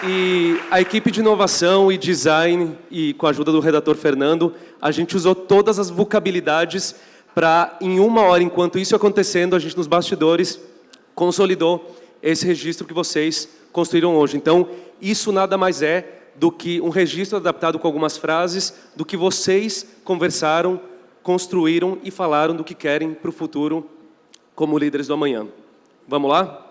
E a equipe de inovação e design, e com a ajuda do redator Fernando, a gente usou todas as vocabilidades para, em 1 hora, enquanto isso acontecendo, a gente nos bastidores consolidou esse registro que vocês construíram hoje. Então, isso nada mais é do que um registro adaptado com algumas frases do que vocês conversaram, construíram e falaram do que querem para o futuro como líderes do amanhã. Vamos lá?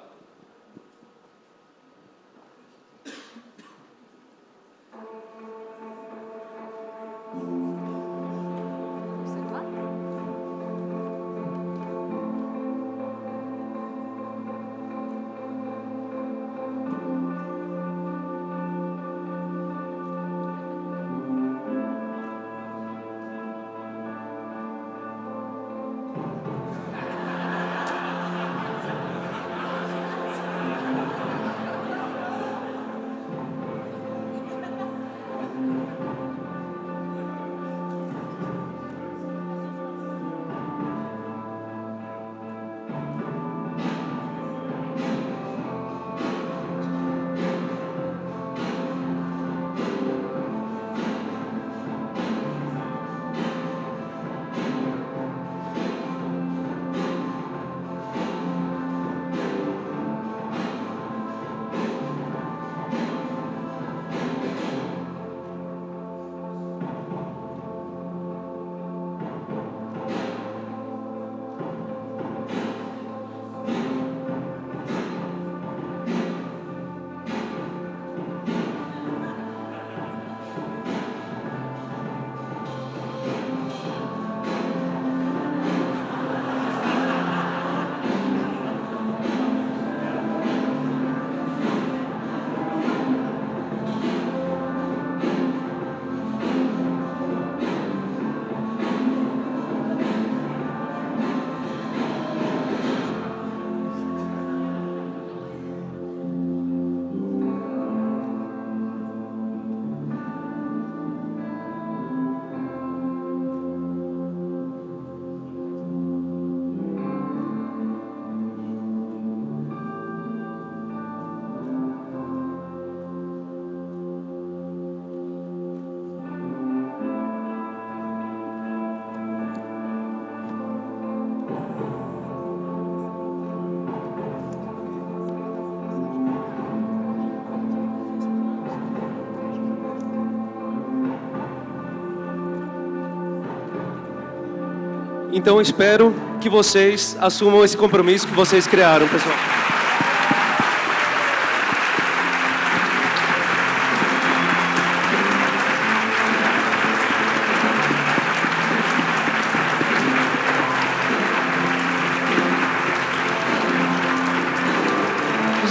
Então, espero que vocês assumam esse compromisso que vocês criaram, pessoal.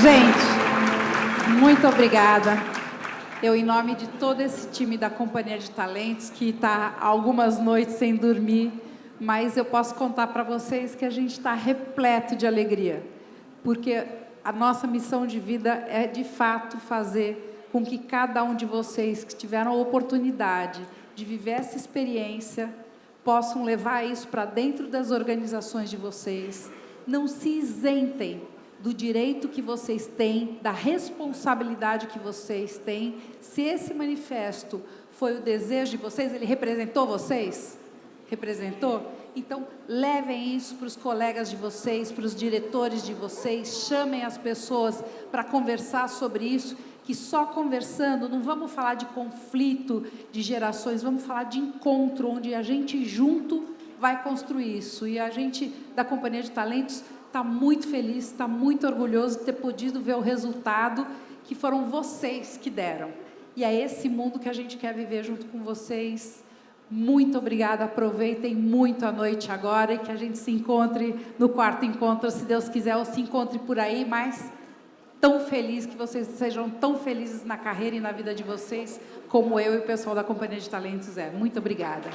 Gente, muito obrigada. Eu, em nome de todo esse time da Companhia de Talentos, que está algumas noites sem dormir, mas eu posso contar para vocês que a gente está repleto de alegria, porque a nossa missão de vida é, de fato, fazer com que cada um de vocês que tiveram a oportunidade de viver essa experiência possam levar isso para dentro das organizações de vocês. Não se isentem do direito que vocês têm, da responsabilidade que vocês têm. Se esse manifesto foi o desejo de vocês, ele representou vocês? Representou? Então, levem isso para os colegas de vocês, para os diretores de vocês, chamem as pessoas para conversar sobre isso, que só conversando, não vamos falar de conflito de gerações, vamos falar de encontro, onde a gente junto vai construir isso. E a gente, da Companhia de Talentos, está muito feliz, está muito orgulhoso de ter podido ver o resultado que foram vocês que deram. E é esse mundo que a gente quer viver junto com vocês. Muito obrigada, aproveitem muito a noite agora e que a gente se encontre no quarto encontro, se Deus quiser, ou se encontre por aí, mas tão feliz, que vocês sejam tão felizes na carreira e na vida de vocês, como eu e o pessoal da Companhia de Talentos é. Muito obrigada.